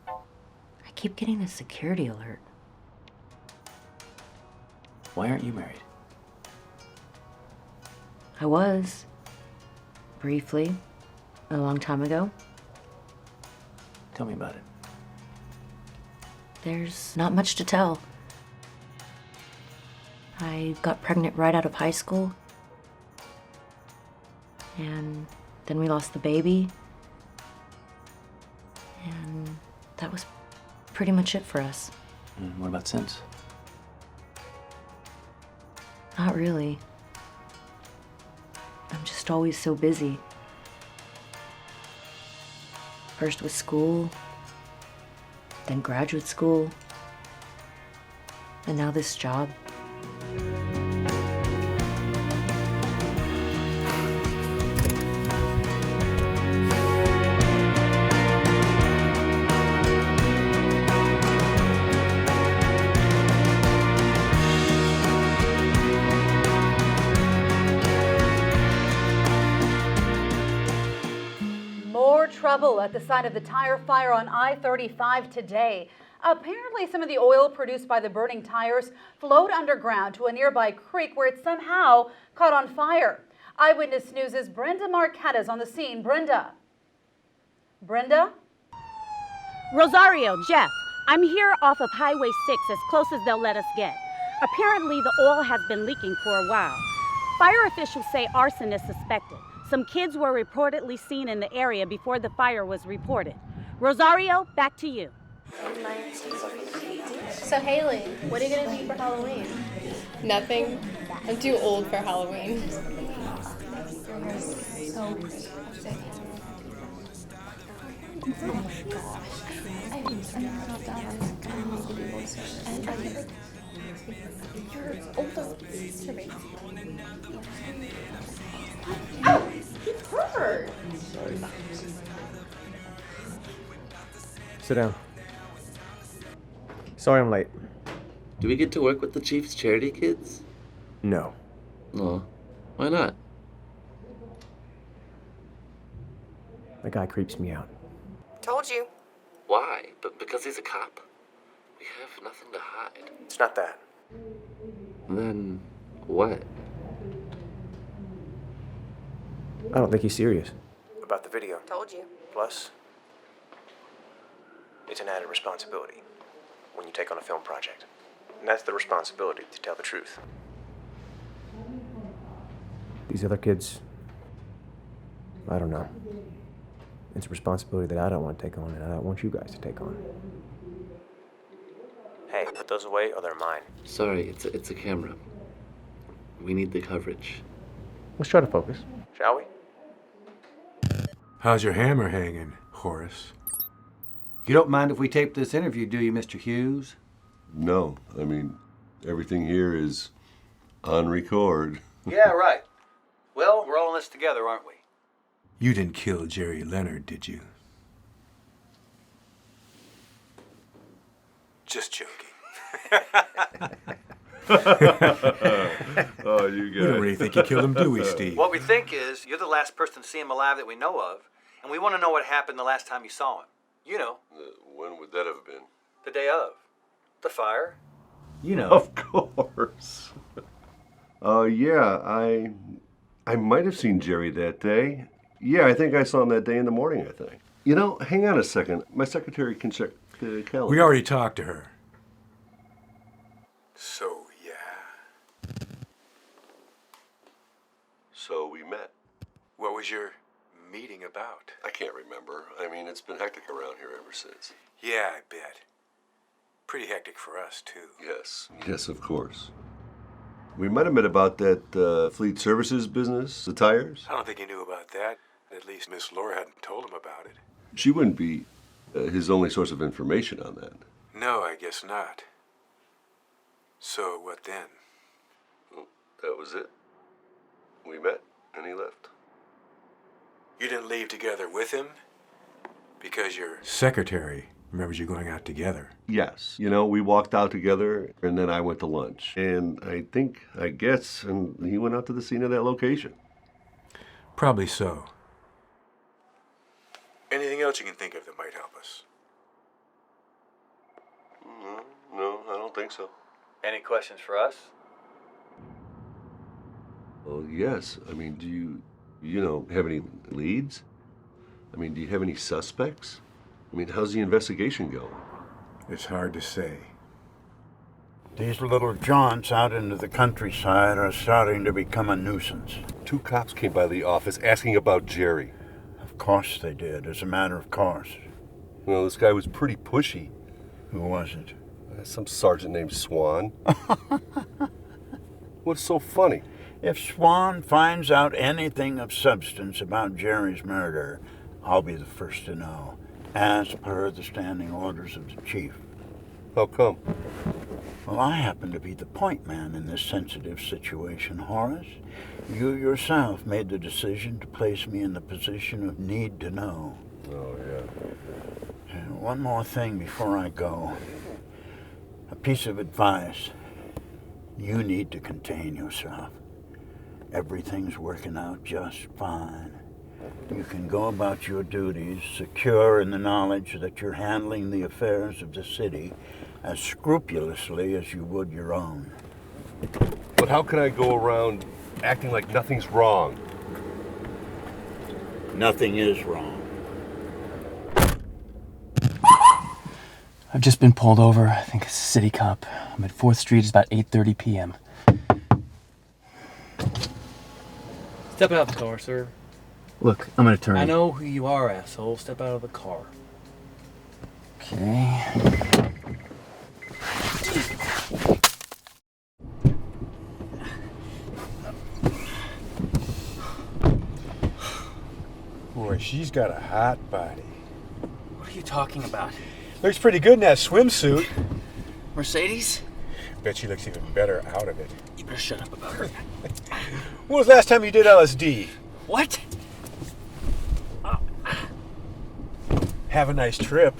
Speaker 2: I keep getting this security alert.
Speaker 4: Why aren't you married?
Speaker 2: I was. Briefly. A long time ago.
Speaker 4: Tell me about it.
Speaker 2: There's not much to tell. I got pregnant right out of high school. And then we lost the baby. And that was pretty much it for us.
Speaker 4: And what about since?
Speaker 2: Not really. I'm just always so busy. First with school, then graduate school, and now this job.
Speaker 15: Trouble at the site of the tire fire on I-35 today. Apparently, some of the oil produced by the burning tires flowed underground to a nearby creek where it somehow caught on fire. Eyewitness News' Brenda Marquette is on the scene. Brenda?
Speaker 11: Rosario, Jeff, I'm here off of Highway 6, as close as they'll let us get. Apparently, the oil has been leaking for a while. Fire officials say arson is suspected. Some kids were reportedly seen in the area before the fire was reported. Rosario, back to you.
Speaker 16: So Haley, what are you gonna do for Halloween? Nothing. I'm too old for Halloween.
Speaker 21: Sit down. Sorry I'm late.
Speaker 1: Do we get to work with the chief's charity kids?
Speaker 21: No.
Speaker 1: No. Why not?
Speaker 21: That guy creeps me out.
Speaker 7: Told you.
Speaker 1: Why? But because he's a cop? We have nothing to hide.
Speaker 21: It's not that.
Speaker 1: Then what?
Speaker 21: I don't think he's serious. About the video.
Speaker 7: Told you.
Speaker 21: Plus, it's an added responsibility when you take on a film project. And that's the responsibility to tell the truth. These other kids, I don't know. It's a responsibility that I don't want to take on, and I don't want you guys to take on. Hey, put those away or they're mine.
Speaker 1: Sorry, it's a camera. We need the coverage.
Speaker 21: Let's try to focus, shall we?
Speaker 29: How's your hammer hanging, Horace?
Speaker 28: You don't mind if we tape this interview, do you, Mr. Hughes?
Speaker 3: No, I mean, everything here is on record.
Speaker 28: Yeah, right. Well, we're all in this together, aren't we?
Speaker 29: You didn't kill Jerry Leonard, did you? Just joking.
Speaker 3: Oh, you guys.
Speaker 29: We don't really think you killed him, do we, Steve?
Speaker 28: What we think is you're the last person to see him alive that we know of, and we want to know what happened the last time you saw him. You know.
Speaker 3: When would that have been?
Speaker 28: The day of. The fire. You know.
Speaker 3: Of course. Yeah, I might have seen Jerry that day. Yeah, I think I saw him that day in the morning, I think. You know, hang on a second. My secretary can check the calendar.
Speaker 29: We already talked to her. So, yeah.
Speaker 3: So we met.
Speaker 29: What was your meeting about?
Speaker 3: I can't remember. I mean, it's been hectic around here ever since.
Speaker 29: Yeah, I bet. Pretty hectic for us, too.
Speaker 3: Yes, of course. We might have met about that fleet services business, the tires.
Speaker 29: I don't think he knew about that. At least Miss Laura hadn't told him about it.
Speaker 3: She wouldn't be his only source of information on that.
Speaker 29: No, I guess not. So, what then?
Speaker 3: Well, that was it. We met, and he left.
Speaker 29: You didn't leave together with him? Because your secretary remembers you going out together.
Speaker 3: Yes. You know, we walked out together, and then I went to lunch. And I guess, and he went out to the scene of that location.
Speaker 29: Probably so. Anything else you can think of that might help us?
Speaker 3: No, I don't think so.
Speaker 28: Any questions for us?
Speaker 3: Well, yes. I mean, do you have any leads? I mean, do you have any suspects? I mean, how's the investigation going?
Speaker 29: It's hard to say.
Speaker 23: These little jaunts out into the countryside are starting to become a nuisance.
Speaker 3: 2 cops came by the office asking about Jerry.
Speaker 23: Of course they did, as a matter of course.
Speaker 3: Well, this guy was pretty pushy.
Speaker 23: Who was it?
Speaker 3: Some sergeant named Swan. What's so funny?
Speaker 23: If Swan finds out anything of substance about Jerry's murder, I'll be the first to know, as per the standing orders of the chief.
Speaker 3: How come?
Speaker 23: Well, I happen to be the point man in this sensitive situation, Horace. You yourself made the decision to place me in the position of need to know.
Speaker 3: Oh, yeah.
Speaker 23: And one more thing before I go. A piece of advice. You need to contain yourself. Everything's working out just fine. You can go about your duties secure in the knowledge that you're handling the affairs of the city as scrupulously as you would your own.
Speaker 3: But how can I go around acting like nothing's wrong?
Speaker 23: Nothing is wrong.
Speaker 4: I've just been pulled over. I think it's a city cop. I'm at 4th Street. It's about 8:30 p.m.
Speaker 5: Step out of the car, sir.
Speaker 28: Look, I'm an attorney.
Speaker 5: I know who you are, asshole. Step out of the car.
Speaker 4: Okay.
Speaker 29: Boy, she's got a hot body.
Speaker 5: What are you talking about?
Speaker 29: Looks pretty good in that swimsuit.
Speaker 5: Mercedes?
Speaker 29: Bet she looks even better out of it.
Speaker 5: You better shut up about her.
Speaker 29: When was the last time you did LSD?
Speaker 5: What?
Speaker 29: Have a nice trip.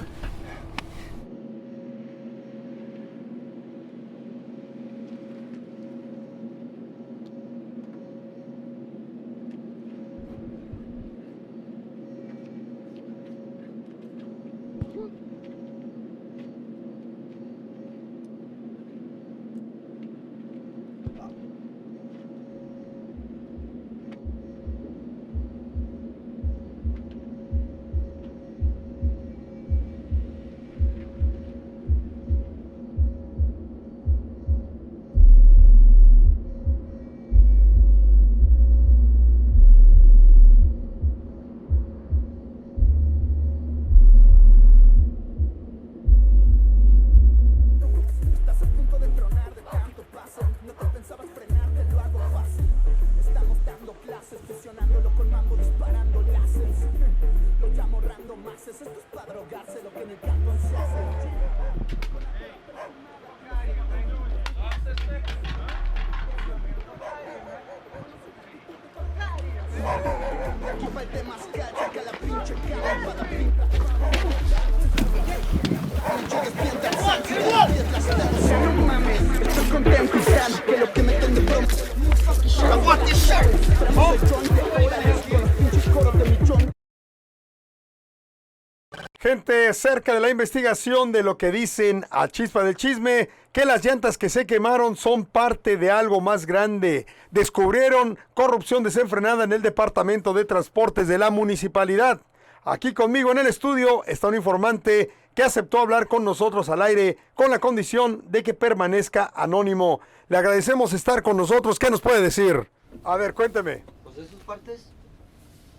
Speaker 9: Gente, cerca de la investigación de lo que dicen a Chispa del Chisme, que las llantas que se quemaron son parte de algo más grande. Descubrieron corrupción desenfrenada en el Departamento de Transportes de la Municipalidad. Aquí conmigo en el estudio está un informante que aceptó hablar con nosotros al aire con la condición de que permanezca anónimo. Le agradecemos estar con nosotros. ¿Qué nos puede decir? A ver, cuénteme.
Speaker 17: Pues esos partes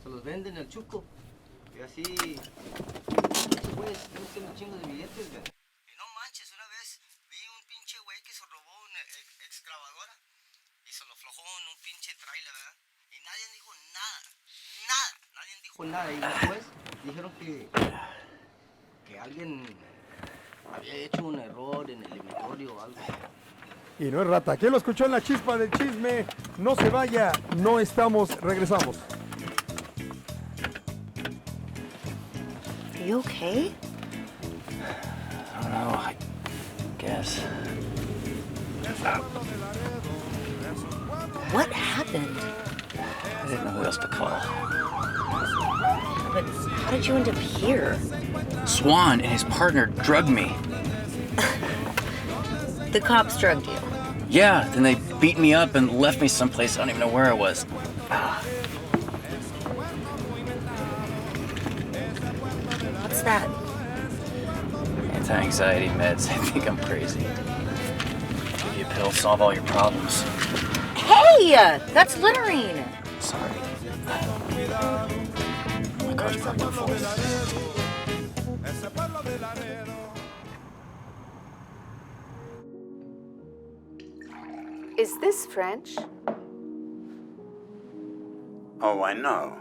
Speaker 17: se los venden al Chuco. Y así, güey, están haciendo chingos de billetes, güey. Y no manches, una vez vi un pinche güey que se robó una excavadora y se lo aflojó en un pinche trailer, ¿verdad? Y nadie dijo nada, nadie dijo nada. Y después dijeron que alguien había hecho un error en el inventario o algo.
Speaker 9: Y no es rata. ¿Quién lo escuchó en la Chispa del Chisme? No se vaya, no estamos, regresamos.
Speaker 2: Are you okay?
Speaker 4: I don't know, I guess.
Speaker 2: What happened?
Speaker 4: I didn't know who else to call.
Speaker 2: But how did you end up here?
Speaker 4: Swan and his partner drugged me.
Speaker 2: The cops drugged you.
Speaker 4: Yeah, then they beat me up and left me someplace I don't even know where I was.
Speaker 2: What's that?
Speaker 4: Anti-anxiety meds. I think I'm crazy. Give you a pill, solve all your problems.
Speaker 2: Hey! That's littering!
Speaker 4: Sorry. My car's parked before.
Speaker 18: Is this French?
Speaker 23: Oh, I know.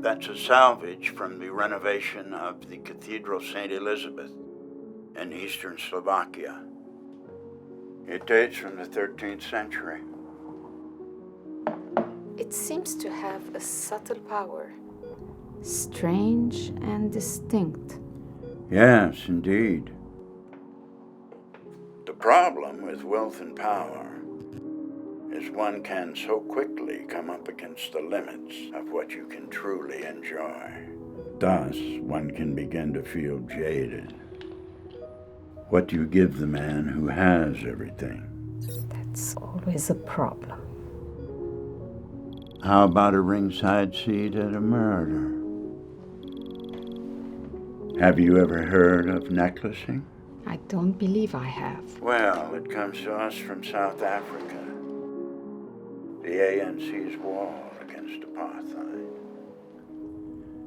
Speaker 23: That's a salvage from the renovation of the Cathedral St. Elizabeth in eastern Slovakia. It dates from the 13th century.
Speaker 18: It seems to have a subtle power. Strange and distinct.
Speaker 23: Yes, indeed. The problem with wealth and power is one can so quickly come up against the limits of what you can truly enjoy. Thus, one can begin to feel jaded. What do you give the man who has everything?
Speaker 18: That's always a problem.
Speaker 23: How about a ringside seat at a murder? Have you ever heard of necklacing?
Speaker 18: I don't believe I have.
Speaker 23: Well, it comes to us from South Africa. The ANC's war against apartheid.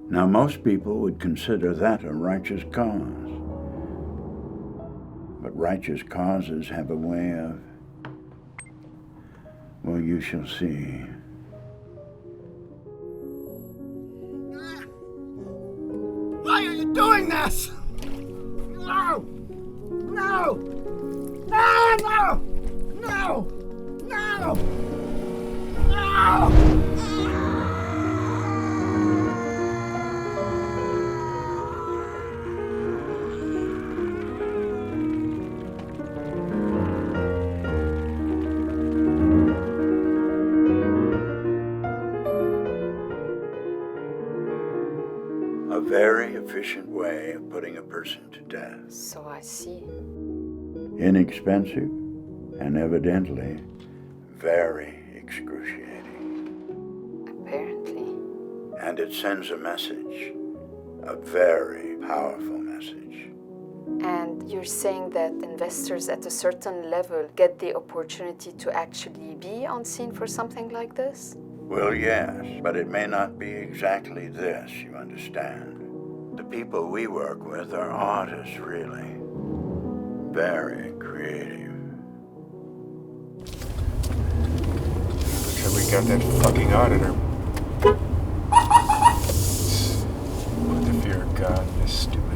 Speaker 23: Now, most people would consider that a righteous cause. But righteous causes have a way of, well, you shall see.
Speaker 9: Why are you doing this? No! No! No! No! No! No! No!
Speaker 23: A very efficient way of putting a person to death.
Speaker 18: So I see.
Speaker 23: Inexpensive and evidently very excruciating.
Speaker 18: Apparently.
Speaker 23: And it sends a message, a very powerful message.
Speaker 18: And you're saying that investors at a certain level get the opportunity to actually be on scene for something like this?
Speaker 23: Well, yes, but it may not be exactly this, you understand. The people we work with are artists, really. Very creative.
Speaker 29: Okay, we got that fucking auditor. Put the fear of God in this stupid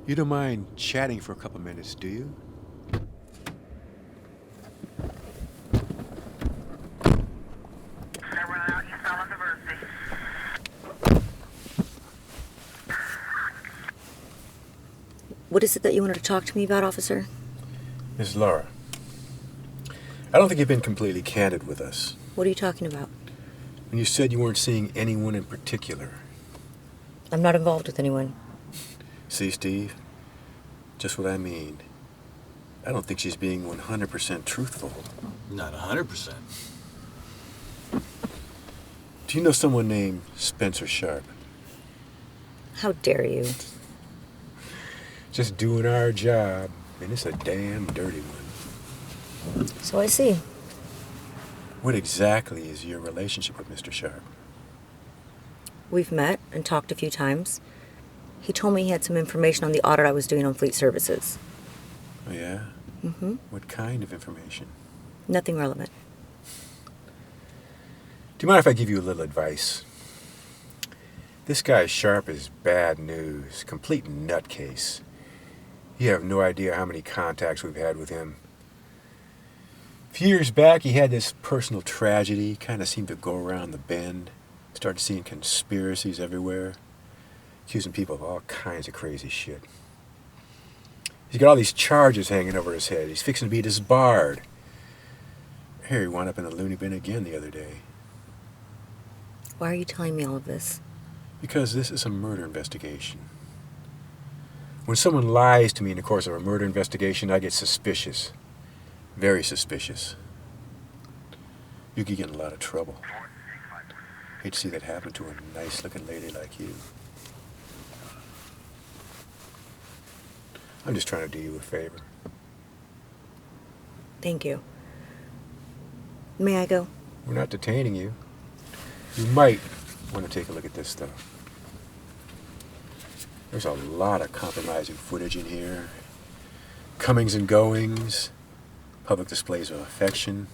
Speaker 29: You don't mind chatting for a couple minutes, do you?
Speaker 2: What is it that you wanted to talk to me about, officer?
Speaker 29: Ms. Lara, I don't think you've been completely candid with us.
Speaker 2: What are you talking about?
Speaker 29: When you said you weren't seeing anyone in particular.
Speaker 2: I'm not involved with anyone.
Speaker 29: See, Steve? Just what I mean. I don't think she's being 100% truthful.
Speaker 28: Not 100%.
Speaker 29: Do you know someone named Spencer Sharp?
Speaker 2: How dare you?
Speaker 29: Just doing our job, and it's a damn dirty one.
Speaker 2: So I see.
Speaker 29: What exactly is your relationship with Mr. Sharp?
Speaker 2: We've met and talked a few times. He told me he had some information on the audit I was doing on fleet services.
Speaker 29: Oh, yeah?
Speaker 2: Mm-hmm.
Speaker 29: What kind of information?
Speaker 2: Nothing relevant.
Speaker 29: Do you mind if I give you a little advice? This guy Sharp is bad news, complete nutcase. You have no idea how many contacts we've had with him. A few years back, he had this personal tragedy, kind of seemed to go around the bend. Started seeing conspiracies everywhere, accusing people of all kinds of crazy shit. He's got all these charges hanging over his head. He's fixing to be disbarred. Here, he wound up in the loony bin again the other day.
Speaker 2: Why are you telling me all of this?
Speaker 29: Because this is a murder investigation. When someone lies to me in the course of a murder investigation, I get suspicious. Very suspicious. You could get in a lot of trouble. Hate to see that happen to a nice-looking lady like you. I'm just trying to do you a favor.
Speaker 2: Thank you. May I go?
Speaker 29: We're not detaining you. You might want to take a look at this stuff. There's a lot of compromising footage in here. Comings and goings, public displays of affection,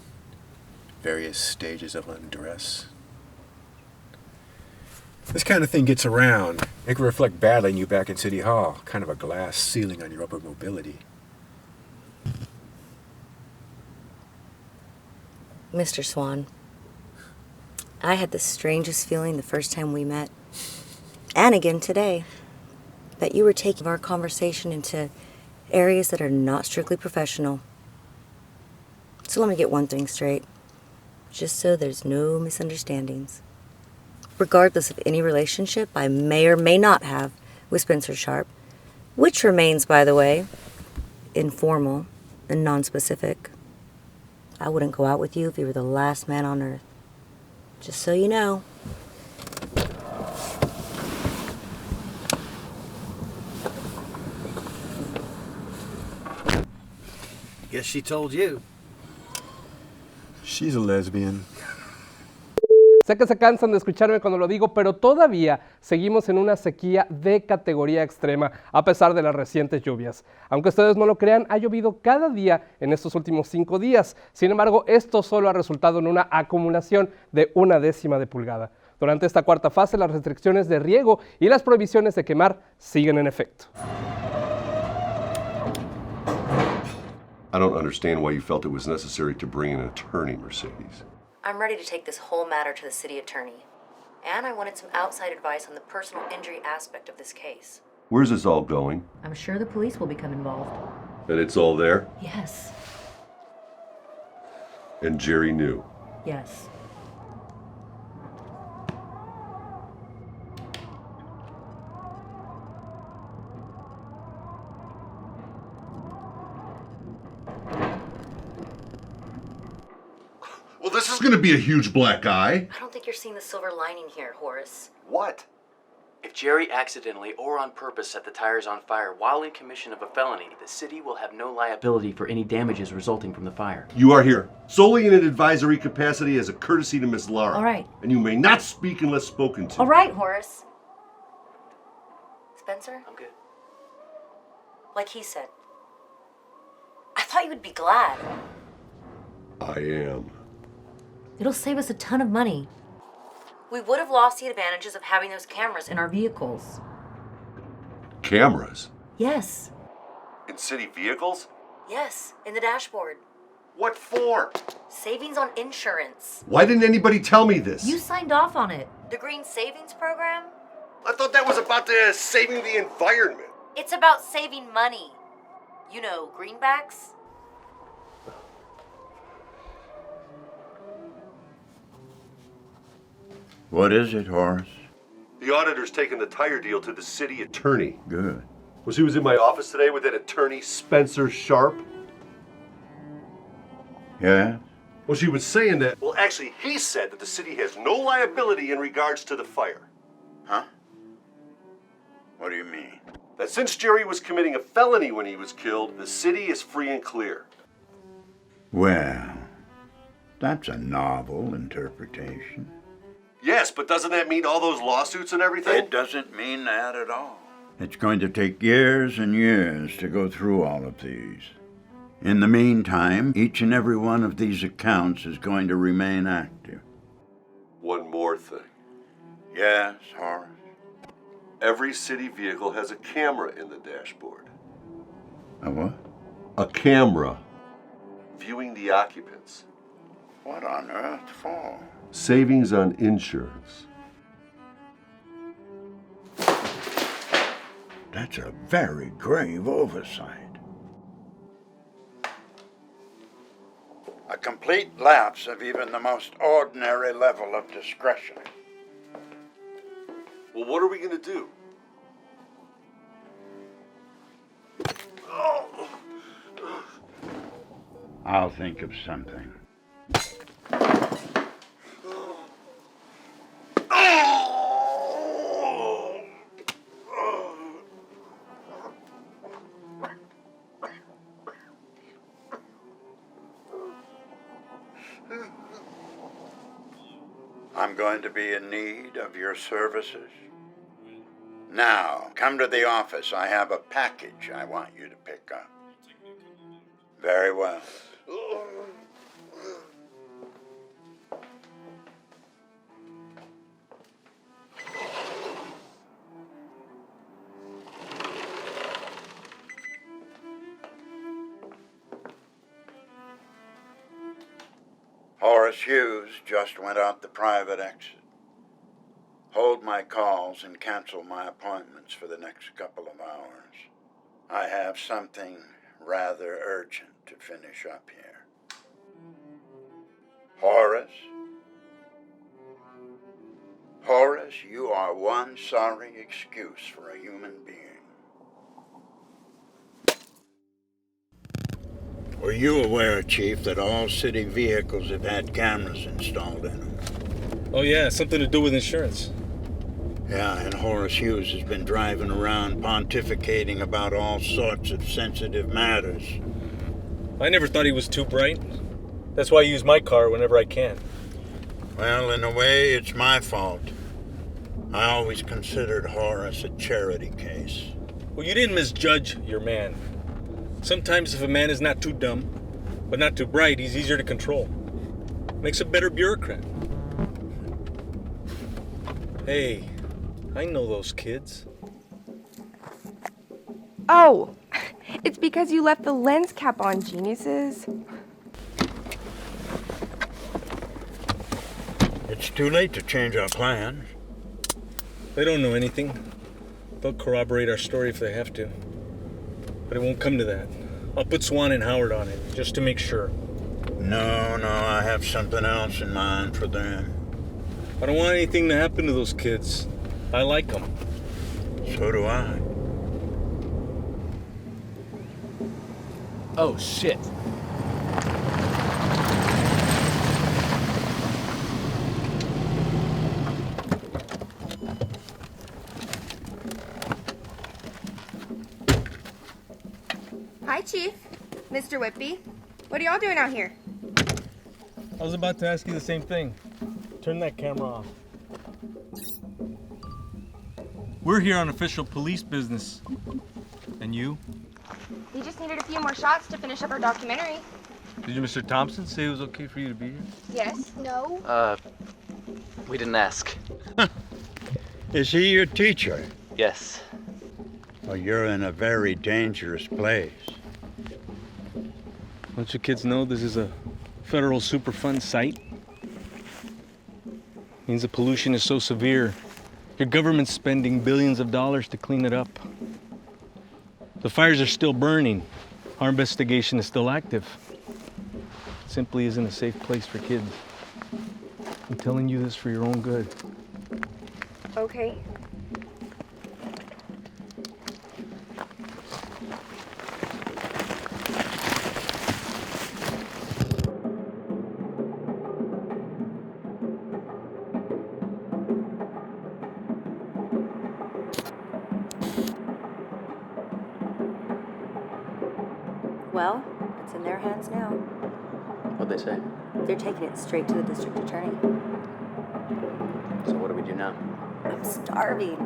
Speaker 29: various stages of undress. This kind of thing gets around. It can reflect badly on you back in City Hall. Kind of a glass ceiling on your upward mobility.
Speaker 2: Mr. Swan, I had the strangest feeling the first time we met, and again today, that you were taking our conversation into areas that are not strictly professional. So let me get one thing straight, just so there's no misunderstandings. Regardless of any relationship I may or may not have with Spencer Sharp, which remains, by the way, informal and nonspecific, I wouldn't go out with you if you were the last man on earth. Just so you know.
Speaker 28: Guess she told you.
Speaker 29: She's a lesbian.
Speaker 12: Sé que se cansan de escucharme cuando lo digo, pero todavía seguimos en una sequía de categoría extrema, a pesar de las recientes lluvias. Aunque ustedes no lo crean, ha llovido cada día en estos últimos 5 días. Sin embargo, esto solo ha resultado en una acumulación de 1/10 de pulgada. Durante esta cuarta fase, las restricciones de riego y las prohibiciones de quemar siguen en efecto.
Speaker 3: I don't understand why you felt it was necessary to bring an attorney, Mercedes.
Speaker 2: I'm ready to take this whole matter to the city attorney. And I wanted some outside advice on the personal injury aspect of this case.
Speaker 3: Where's this all going?
Speaker 2: I'm sure the police will become involved.
Speaker 3: And it's all there?
Speaker 2: Yes.
Speaker 3: And Jerry knew?
Speaker 2: Yes.
Speaker 3: Well, this is going to be a huge black eye.
Speaker 2: I don't think you're seeing the silver lining here, Horace.
Speaker 3: What?
Speaker 4: If Jerry accidentally or on purpose set the tires on fire while in commission of a felony, the city will have no liability for any damages resulting from the fire.
Speaker 3: You are here solely in an advisory capacity as a courtesy to Miss Lara.
Speaker 2: All right.
Speaker 3: And you may not speak unless spoken to.
Speaker 2: All right, Horace. Spencer?
Speaker 4: I'm good.
Speaker 2: Like he said. I thought you would be glad.
Speaker 3: I am.
Speaker 2: It'll save us a ton of money. We would have lost the advantages of having those cameras in our vehicles.
Speaker 3: Cameras?
Speaker 2: Yes.
Speaker 3: In city vehicles?
Speaker 2: Yes, in the dashboard.
Speaker 3: What for?
Speaker 2: Savings on insurance.
Speaker 3: Why didn't anybody tell me this?
Speaker 2: You signed off on it. The Green Savings Program?
Speaker 3: I thought that was about saving the environment.
Speaker 2: It's about saving money. You know, greenbacks?
Speaker 23: What is it, Horace?
Speaker 3: The auditor's taken the tire deal to the city attorney.
Speaker 23: Good.
Speaker 3: Well, she was in my office today with that attorney, Spencer Sharp.
Speaker 23: Yeah?
Speaker 3: Well, she was saying that... Well, actually, he said that the city has no liability in regards to the fire.
Speaker 23: Huh? What do you mean?
Speaker 3: That since Jerry was committing a felony when he was killed, the city is free and clear.
Speaker 23: Well, that's a novel interpretation.
Speaker 3: Yes, but doesn't that mean all those lawsuits and everything?
Speaker 23: It doesn't mean that at all. It's going to take years and years to go through all of these. In the meantime, each and every one of these accounts is going to remain active.
Speaker 3: One more thing.
Speaker 23: Yes, Horace?
Speaker 3: Every city vehicle has a camera in the dashboard.
Speaker 23: A what?
Speaker 3: A camera. Viewing the occupants.
Speaker 23: What on earth for?
Speaker 3: Savings on insurance.
Speaker 23: That's a very grave oversight. A complete lapse of even the most ordinary level of discretion.
Speaker 3: Well, what are we going to do?
Speaker 23: I'll think of something. I'm going to be in need of your services. Now, come to the office. I have a package I want you to pick up. Very well. Horace Hughes just went out the private exit. Hold my calls and cancel my appointments for the next couple of hours. I have something rather urgent to finish up here. Horace? Horace, you are one sorry excuse for a human being. Were you aware, Chief, that all city vehicles have had cameras installed in them?
Speaker 10: Oh yeah, something to do with insurance.
Speaker 23: Yeah, and Horace Hughes has been driving around pontificating about all sorts of sensitive matters.
Speaker 10: I never thought he was too bright. That's why I use my car whenever I can.
Speaker 23: Well, in a way, it's my fault. I always considered Horace a charity case.
Speaker 10: Well, you didn't misjudge your man. Sometimes if a man is not too dumb, but not too bright, he's easier to control. Makes a better bureaucrat. Hey, I know those kids.
Speaker 13: Oh, it's because you left the lens cap on, geniuses.
Speaker 23: It's too late to change our plans.
Speaker 10: They don't know anything. They'll corroborate our story if they have to. But it won't come to that. I'll put Swan and Howard on it, just to make sure.
Speaker 23: No, I have something else in mind for them.
Speaker 10: I don't want anything to happen to those kids. I like them.
Speaker 23: So do I.
Speaker 4: Oh, shit.
Speaker 13: Hi, Chief. Mr. Whitby. What are y'all doing out here?
Speaker 10: I was about to ask you the same thing. Turn that camera off. We're here on official police business. And you?
Speaker 13: We just needed a few more shots to finish up our documentary.
Speaker 10: Did you, Mr. Thompson, say it was okay for you to be here?
Speaker 13: Yes? No?
Speaker 14: We didn't ask.
Speaker 23: Is he your teacher?
Speaker 14: Yes.
Speaker 23: Well, you're in a very dangerous place.
Speaker 10: Don't you kids know this is a federal Superfund site? Means the pollution is so severe, your government's spending billions of dollars to clean it up. The fires are still burning. Our investigation is still active. It simply isn't a safe place for kids. I'm telling you this for your own good.
Speaker 7: Okay.
Speaker 2: Well, it's in their hands now.
Speaker 4: What'd they say?
Speaker 2: They're taking it straight to the district attorney.
Speaker 4: So what do we do now?
Speaker 2: I'm starving.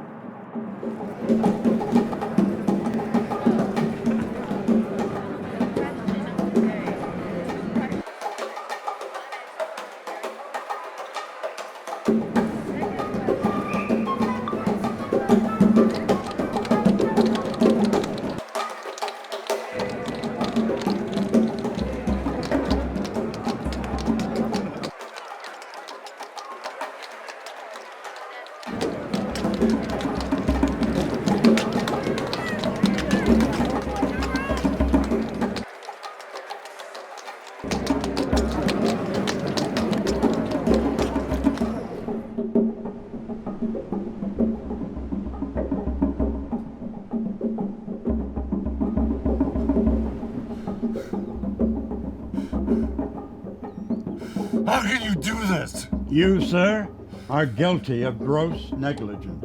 Speaker 23: How can you do this? You, sir, are guilty of gross negligence.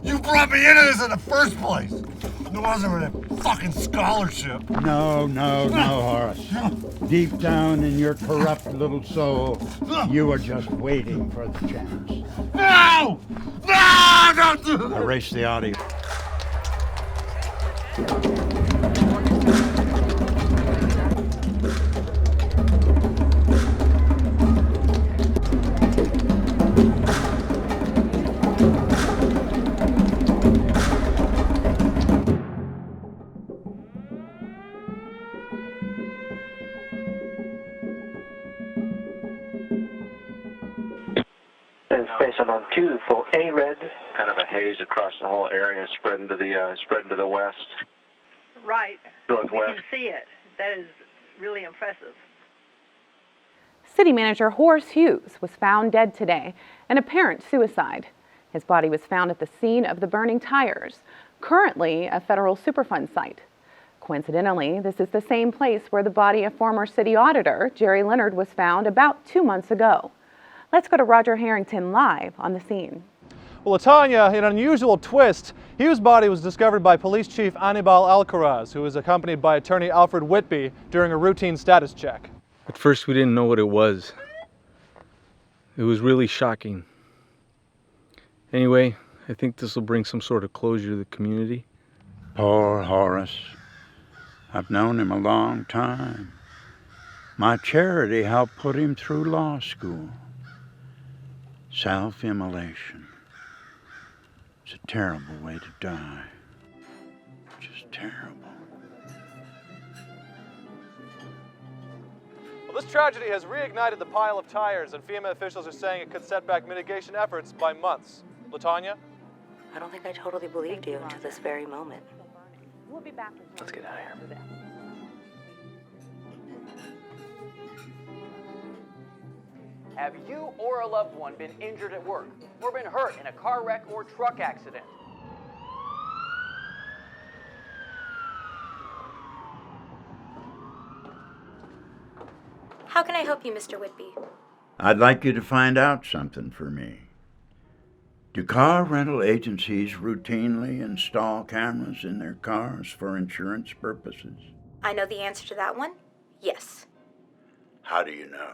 Speaker 9: You brought me into this in the first place. It wasn't a fucking scholarship.
Speaker 23: No, Horace. Deep down in your corrupt little soul, you were just waiting for the chance.
Speaker 9: No! No! Don't do that!
Speaker 23: Erase the audio.
Speaker 8: Station on 2 for A-Red. Kind of a haze across the whole area, spreading to the west.
Speaker 14: Right.
Speaker 8: Northwest.
Speaker 14: We can see it. That is really impressive.
Speaker 19: City Manager Horace Hughes was found dead today, an apparent suicide. His body was found at the scene of the burning tires, currently a federal Superfund site. Coincidentally, this is the same place where the body of former city auditor Jerry Leonard was found about 2 months ago. Let's go to Roger Harrington live on the scene.
Speaker 20: Well, Latanya, in an unusual twist, Hughes' body was discovered by Police Chief Anibal Alcaraz, who was accompanied by attorney Alfred Whitby during a routine status check.
Speaker 10: At first we didn't know what it was. It was really shocking. Anyway, I think this will bring some sort of closure to the community.
Speaker 23: Poor Horace. I've known him a long time. My charity helped put him through law school. Self-immolation. It's a terrible way to die. Just terrible.
Speaker 20: Well, this tragedy has reignited the pile of tires, and FEMA officials are saying it could set back mitigation efforts by months. Latanya?
Speaker 2: I don't think I totally believed you until this very moment.
Speaker 19: We'll be back.
Speaker 4: Let's get out of here.
Speaker 22: Have you or a loved one been injured at work or been hurt in a car wreck or truck accident?
Speaker 7: How can I help you, Mr. Whitby?
Speaker 23: I'd like you to find out something for me. Do car rental agencies routinely install cameras in their cars for insurance purposes?
Speaker 7: I know the answer to that one. Yes.
Speaker 23: How do you know?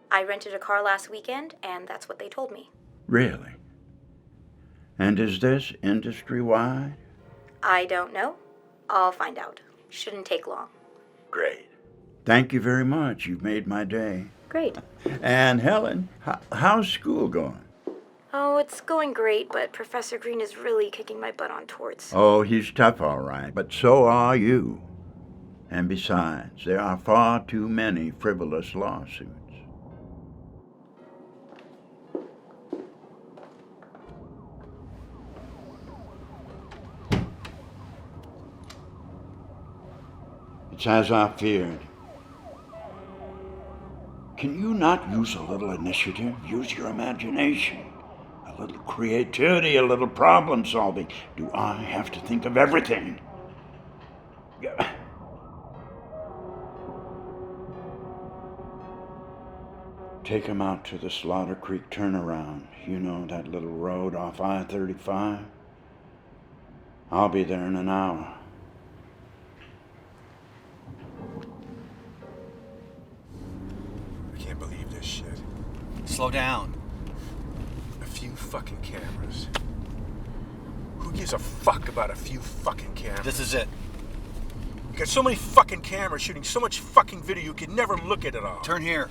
Speaker 7: I rented a car last weekend, and that's what they told me.
Speaker 23: Really? And is this industry-wide?
Speaker 7: I don't know. I'll find out. Shouldn't take long.
Speaker 23: Great. Thank you very much. You've made my day.
Speaker 7: Great.
Speaker 23: And Helen, how's school going?
Speaker 1: Oh, it's going great, but Professor Green is really kicking my butt on torts.
Speaker 23: Oh, he's tough, all right, but so are you. And besides, there are far too many frivolous lawsuits. It's as I feared. Can you not use a little initiative? Use your imagination. A little creativity, a little problem solving. Do I have to think of everything? Take him out to the Slaughter Creek turnaround. You know, that little road off I-35? I'll be there in an hour.
Speaker 29: I can't believe this shit.
Speaker 28: Slow down.
Speaker 29: A few fucking cameras. Who gives a fuck about a few fucking cameras?
Speaker 28: This is it.
Speaker 29: You got so many fucking cameras shooting so much fucking video you can never look at it all.
Speaker 28: Turn here.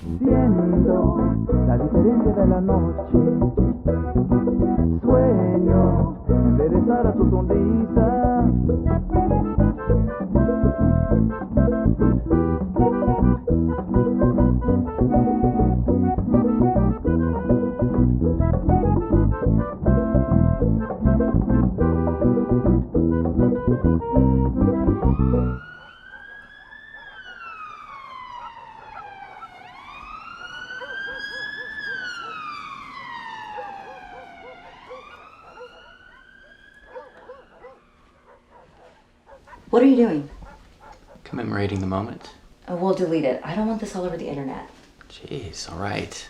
Speaker 6: La diferencia de la noche. Sueño enderezar a tu sonrisa.
Speaker 2: What are you doing?
Speaker 4: Commemorating the moment.
Speaker 2: Oh, we'll delete it. I don't want this all over the internet.
Speaker 4: Jeez, all right.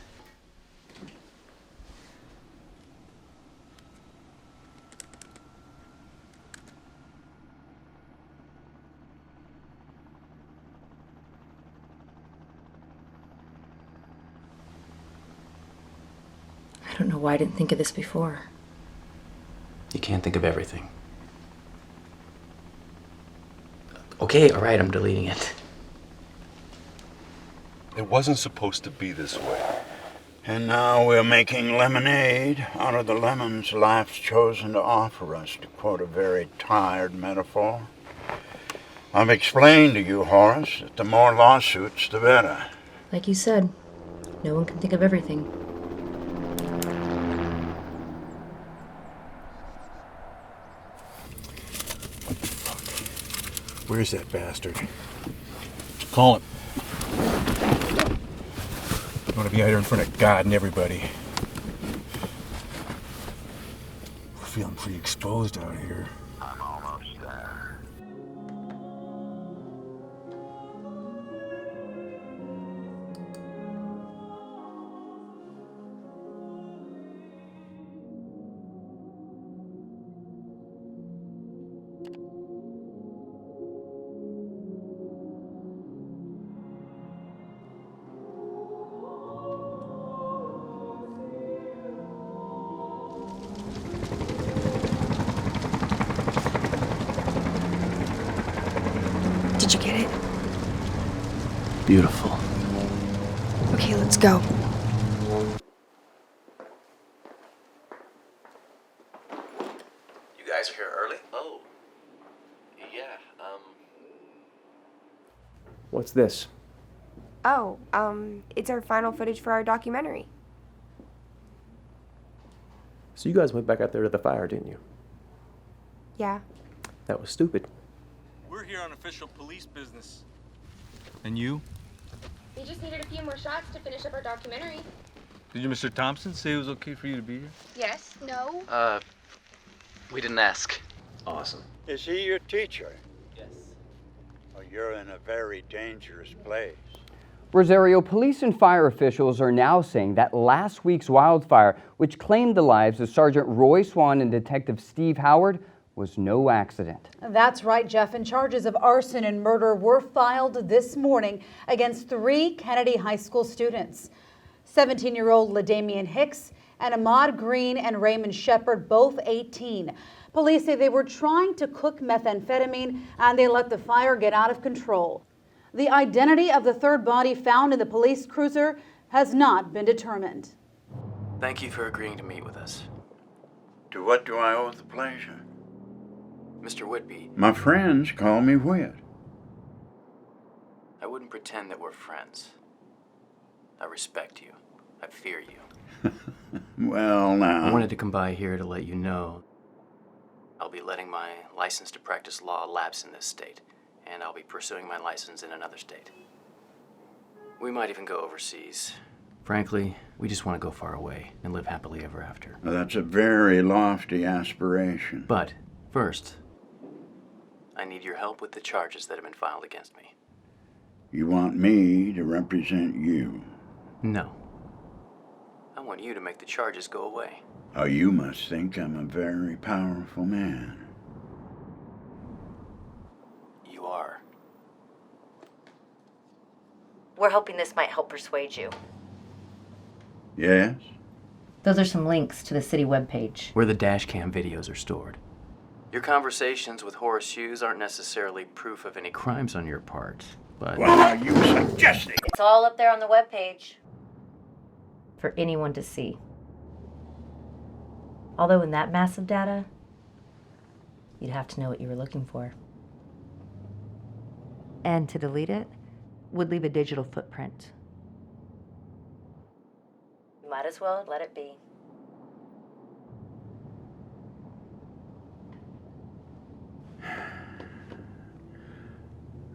Speaker 2: I don't know why I didn't think of this before.
Speaker 4: You can't think of everything. Okay, all right, I'm deleting it.
Speaker 3: It wasn't supposed to be this way.
Speaker 23: And now we're making lemonade out of the lemons life's chosen to offer us, to quote a very tired metaphor. I've explained to you, Horace, that the more lawsuits, the better.
Speaker 2: Like you said, no one can think of everything.
Speaker 29: Where's that bastard?
Speaker 28: Call him.
Speaker 29: I want to be out here in front of God and everybody. We're feeling pretty exposed out here.
Speaker 8: I'm almost there.
Speaker 13: Did you get it?
Speaker 4: Beautiful.
Speaker 13: Okay, let's go.
Speaker 11: You guys are here early? Oh. Yeah,
Speaker 21: What's this?
Speaker 13: Oh, it's our final footage for our documentary.
Speaker 21: So you guys went back out there to the fire, didn't you?
Speaker 13: Yeah.
Speaker 21: That was stupid.
Speaker 10: We're here on official police business. And you?
Speaker 13: We just needed a few more shots to finish up our documentary.
Speaker 10: Did you, Mr. Thompson, say it was okay for you to be here?
Speaker 13: Yes? No?
Speaker 4: We didn't ask.
Speaker 21: Awesome.
Speaker 23: Is he your teacher?
Speaker 4: Yes.
Speaker 23: Well, you're in a very dangerous place.
Speaker 15: Rosario, police and fire officials are now saying that last week's wildfire, which claimed the lives of Sergeant Roy Swan and Detective Steve Howard, was no accident.
Speaker 16: That's right, Jeff, and charges of arson and murder were filed this morning against 3 Kennedy High School students. 17-year-old LaDamian Hicks and Ahmaud Green and Raymond Shepard, both 18. Police say they were trying to cook methamphetamine and they let the fire get out of control. The identity of the third body found in the police cruiser has not been determined.
Speaker 4: Thank you for agreeing to meet with us.
Speaker 23: To what do I owe the pleasure?
Speaker 4: Mr. Whitby,
Speaker 23: My friends call me Whit.
Speaker 4: I wouldn't pretend that we're friends. I respect you. I fear you.
Speaker 23: Well, now.
Speaker 4: I wanted to come by here to let you know I'll be letting my license to practice law lapse in this state, and I'll be pursuing my license in another state. We might even go overseas. Frankly, we just want to go far away and live happily ever after.
Speaker 23: Well, that's a very lofty aspiration.
Speaker 4: But first, I need your help with the charges that have been filed against me.
Speaker 23: You want me to represent you?
Speaker 4: No. I want you to make the charges go away.
Speaker 23: Oh, you must think I'm a very powerful man.
Speaker 4: You are.
Speaker 2: We're hoping this might help persuade you.
Speaker 23: Yes?
Speaker 2: Those are some links to the city webpage.
Speaker 4: Where the dash cam videos are stored. Your conversations with Horace Hughes aren't necessarily proof of any crimes on your part, but...
Speaker 23: What are you suggesting?
Speaker 2: It's all up there on the webpage for anyone to see. Although in that massive data, you'd have to know what you were looking for. And to delete it would leave a digital footprint. You might as well let it be.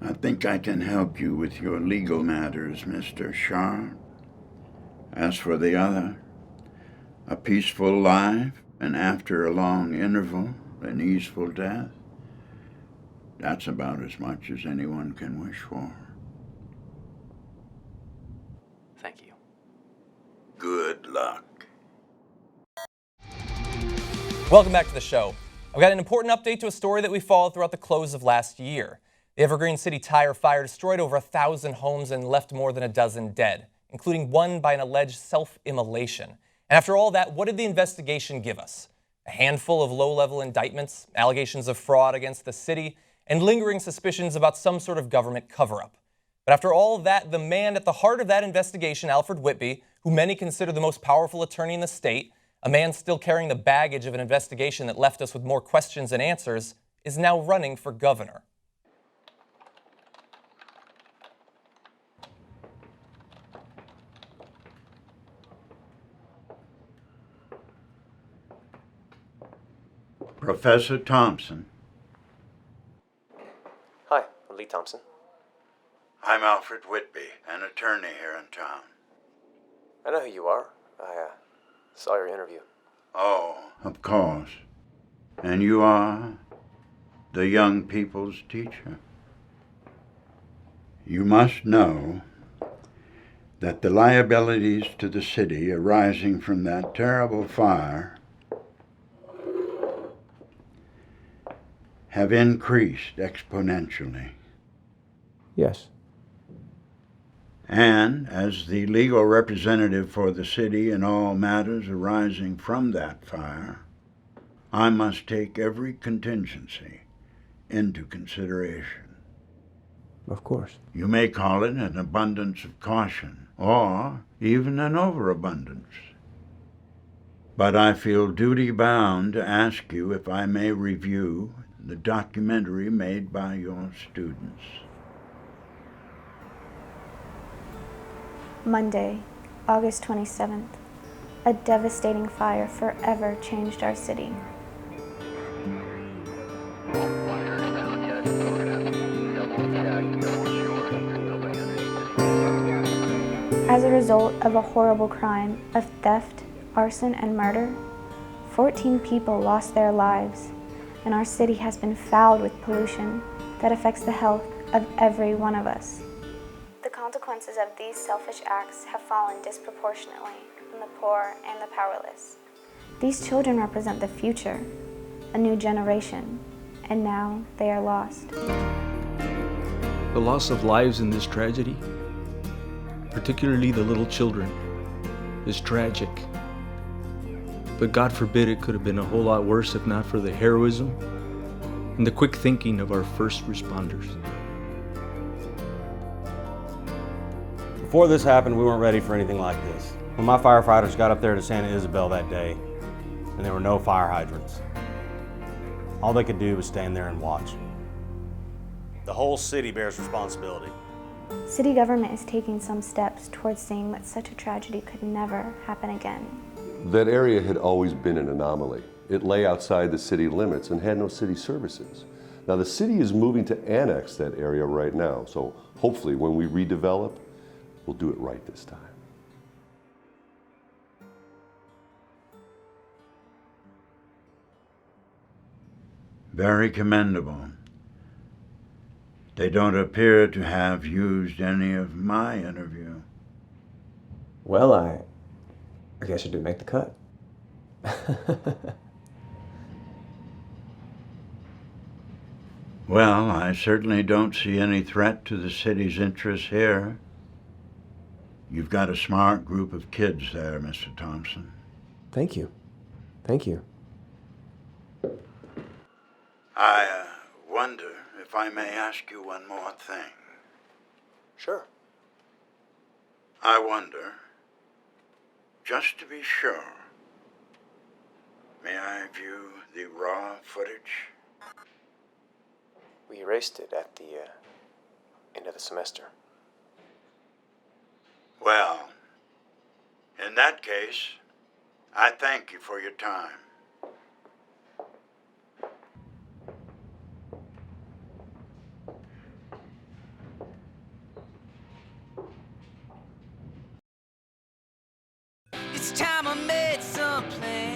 Speaker 23: I think I can help you with your legal matters, Mr. Sharp. As for the other, a peaceful life, and after a long interval, an easeful death, that's about as much as anyone can wish for.
Speaker 4: Thank you.
Speaker 23: Good luck.
Speaker 5: Welcome back to the show. I've got an important update to a story that we followed throughout the close of last year. The Evergreen City Tire fire destroyed over 1,000 homes and left more than a dozen dead, including one by an alleged self-immolation. And after all that, what did the investigation give us? A handful of low-level indictments, allegations of fraud against the city, and lingering suspicions about some sort of government cover-up. But after all of that, the man at the heart of that investigation, Alfred Whitby, who many consider the most powerful attorney in the state, a man still carrying the baggage of an investigation that left us with more questions than answers, is now running for governor.
Speaker 23: Professor Thompson.
Speaker 21: Hi, I'm Lee Thompson.
Speaker 23: I'm Alfred Whitby, an attorney here in town.
Speaker 21: I know who you are. I saw your interview.
Speaker 23: Oh, of course. And you are the young people's teacher. You must know that the liabilities to the city arising from that terrible fire have increased exponentially.
Speaker 21: Yes.
Speaker 23: And as the legal representative for the city in all matters arising from that fire, I must take every contingency into consideration.
Speaker 21: Of course.
Speaker 23: You may call it an abundance of caution, or even an overabundance. But I feel duty-bound to ask you if I may review the documentary made by your students.
Speaker 9: Monday, August 27th. A devastating fire forever changed our city. As a result of a horrible crime of theft, arson, and murder, 14 people lost their lives, and our city has been fouled with pollution that affects the health of every one of us. The consequences of these selfish acts have fallen disproportionately on the poor and the powerless. These children represent the future, a new generation, and now they are lost.
Speaker 10: The loss of lives in this tragedy, particularly the little children, is tragic. But God forbid it could have been a whole lot worse if not for the heroism and the quick thinking of our first responders.
Speaker 12: Before this happened, we weren't ready for anything like this. When my firefighters got up there to Santa Isabel that day, and there were no fire hydrants, all they could do was stand there and watch. The whole city bears responsibility.
Speaker 9: City government is taking some steps towards seeing that such a tragedy could never happen again.
Speaker 3: That area had always been an anomaly. It lay outside the city limits and had no city services. Now the city is moving to annex that area right now, so hopefully when we redevelop, we'll do it right this time.
Speaker 23: Very commendable. They don't appear to have used any of my interview.
Speaker 14: Well, I guess you did make the cut.
Speaker 23: Well, I certainly don't see any threat to the city's interests here. You've got a smart group of kids there, Mr. Thompson.
Speaker 14: Thank you. Thank you.
Speaker 23: I wonder if I may ask you one more thing.
Speaker 14: Sure.
Speaker 23: I wonder, just to be sure, may I view the raw footage?
Speaker 14: We erased it at the end of the semester.
Speaker 23: Well, in that case, I thank you for your time.
Speaker 17: It's time I made some plans.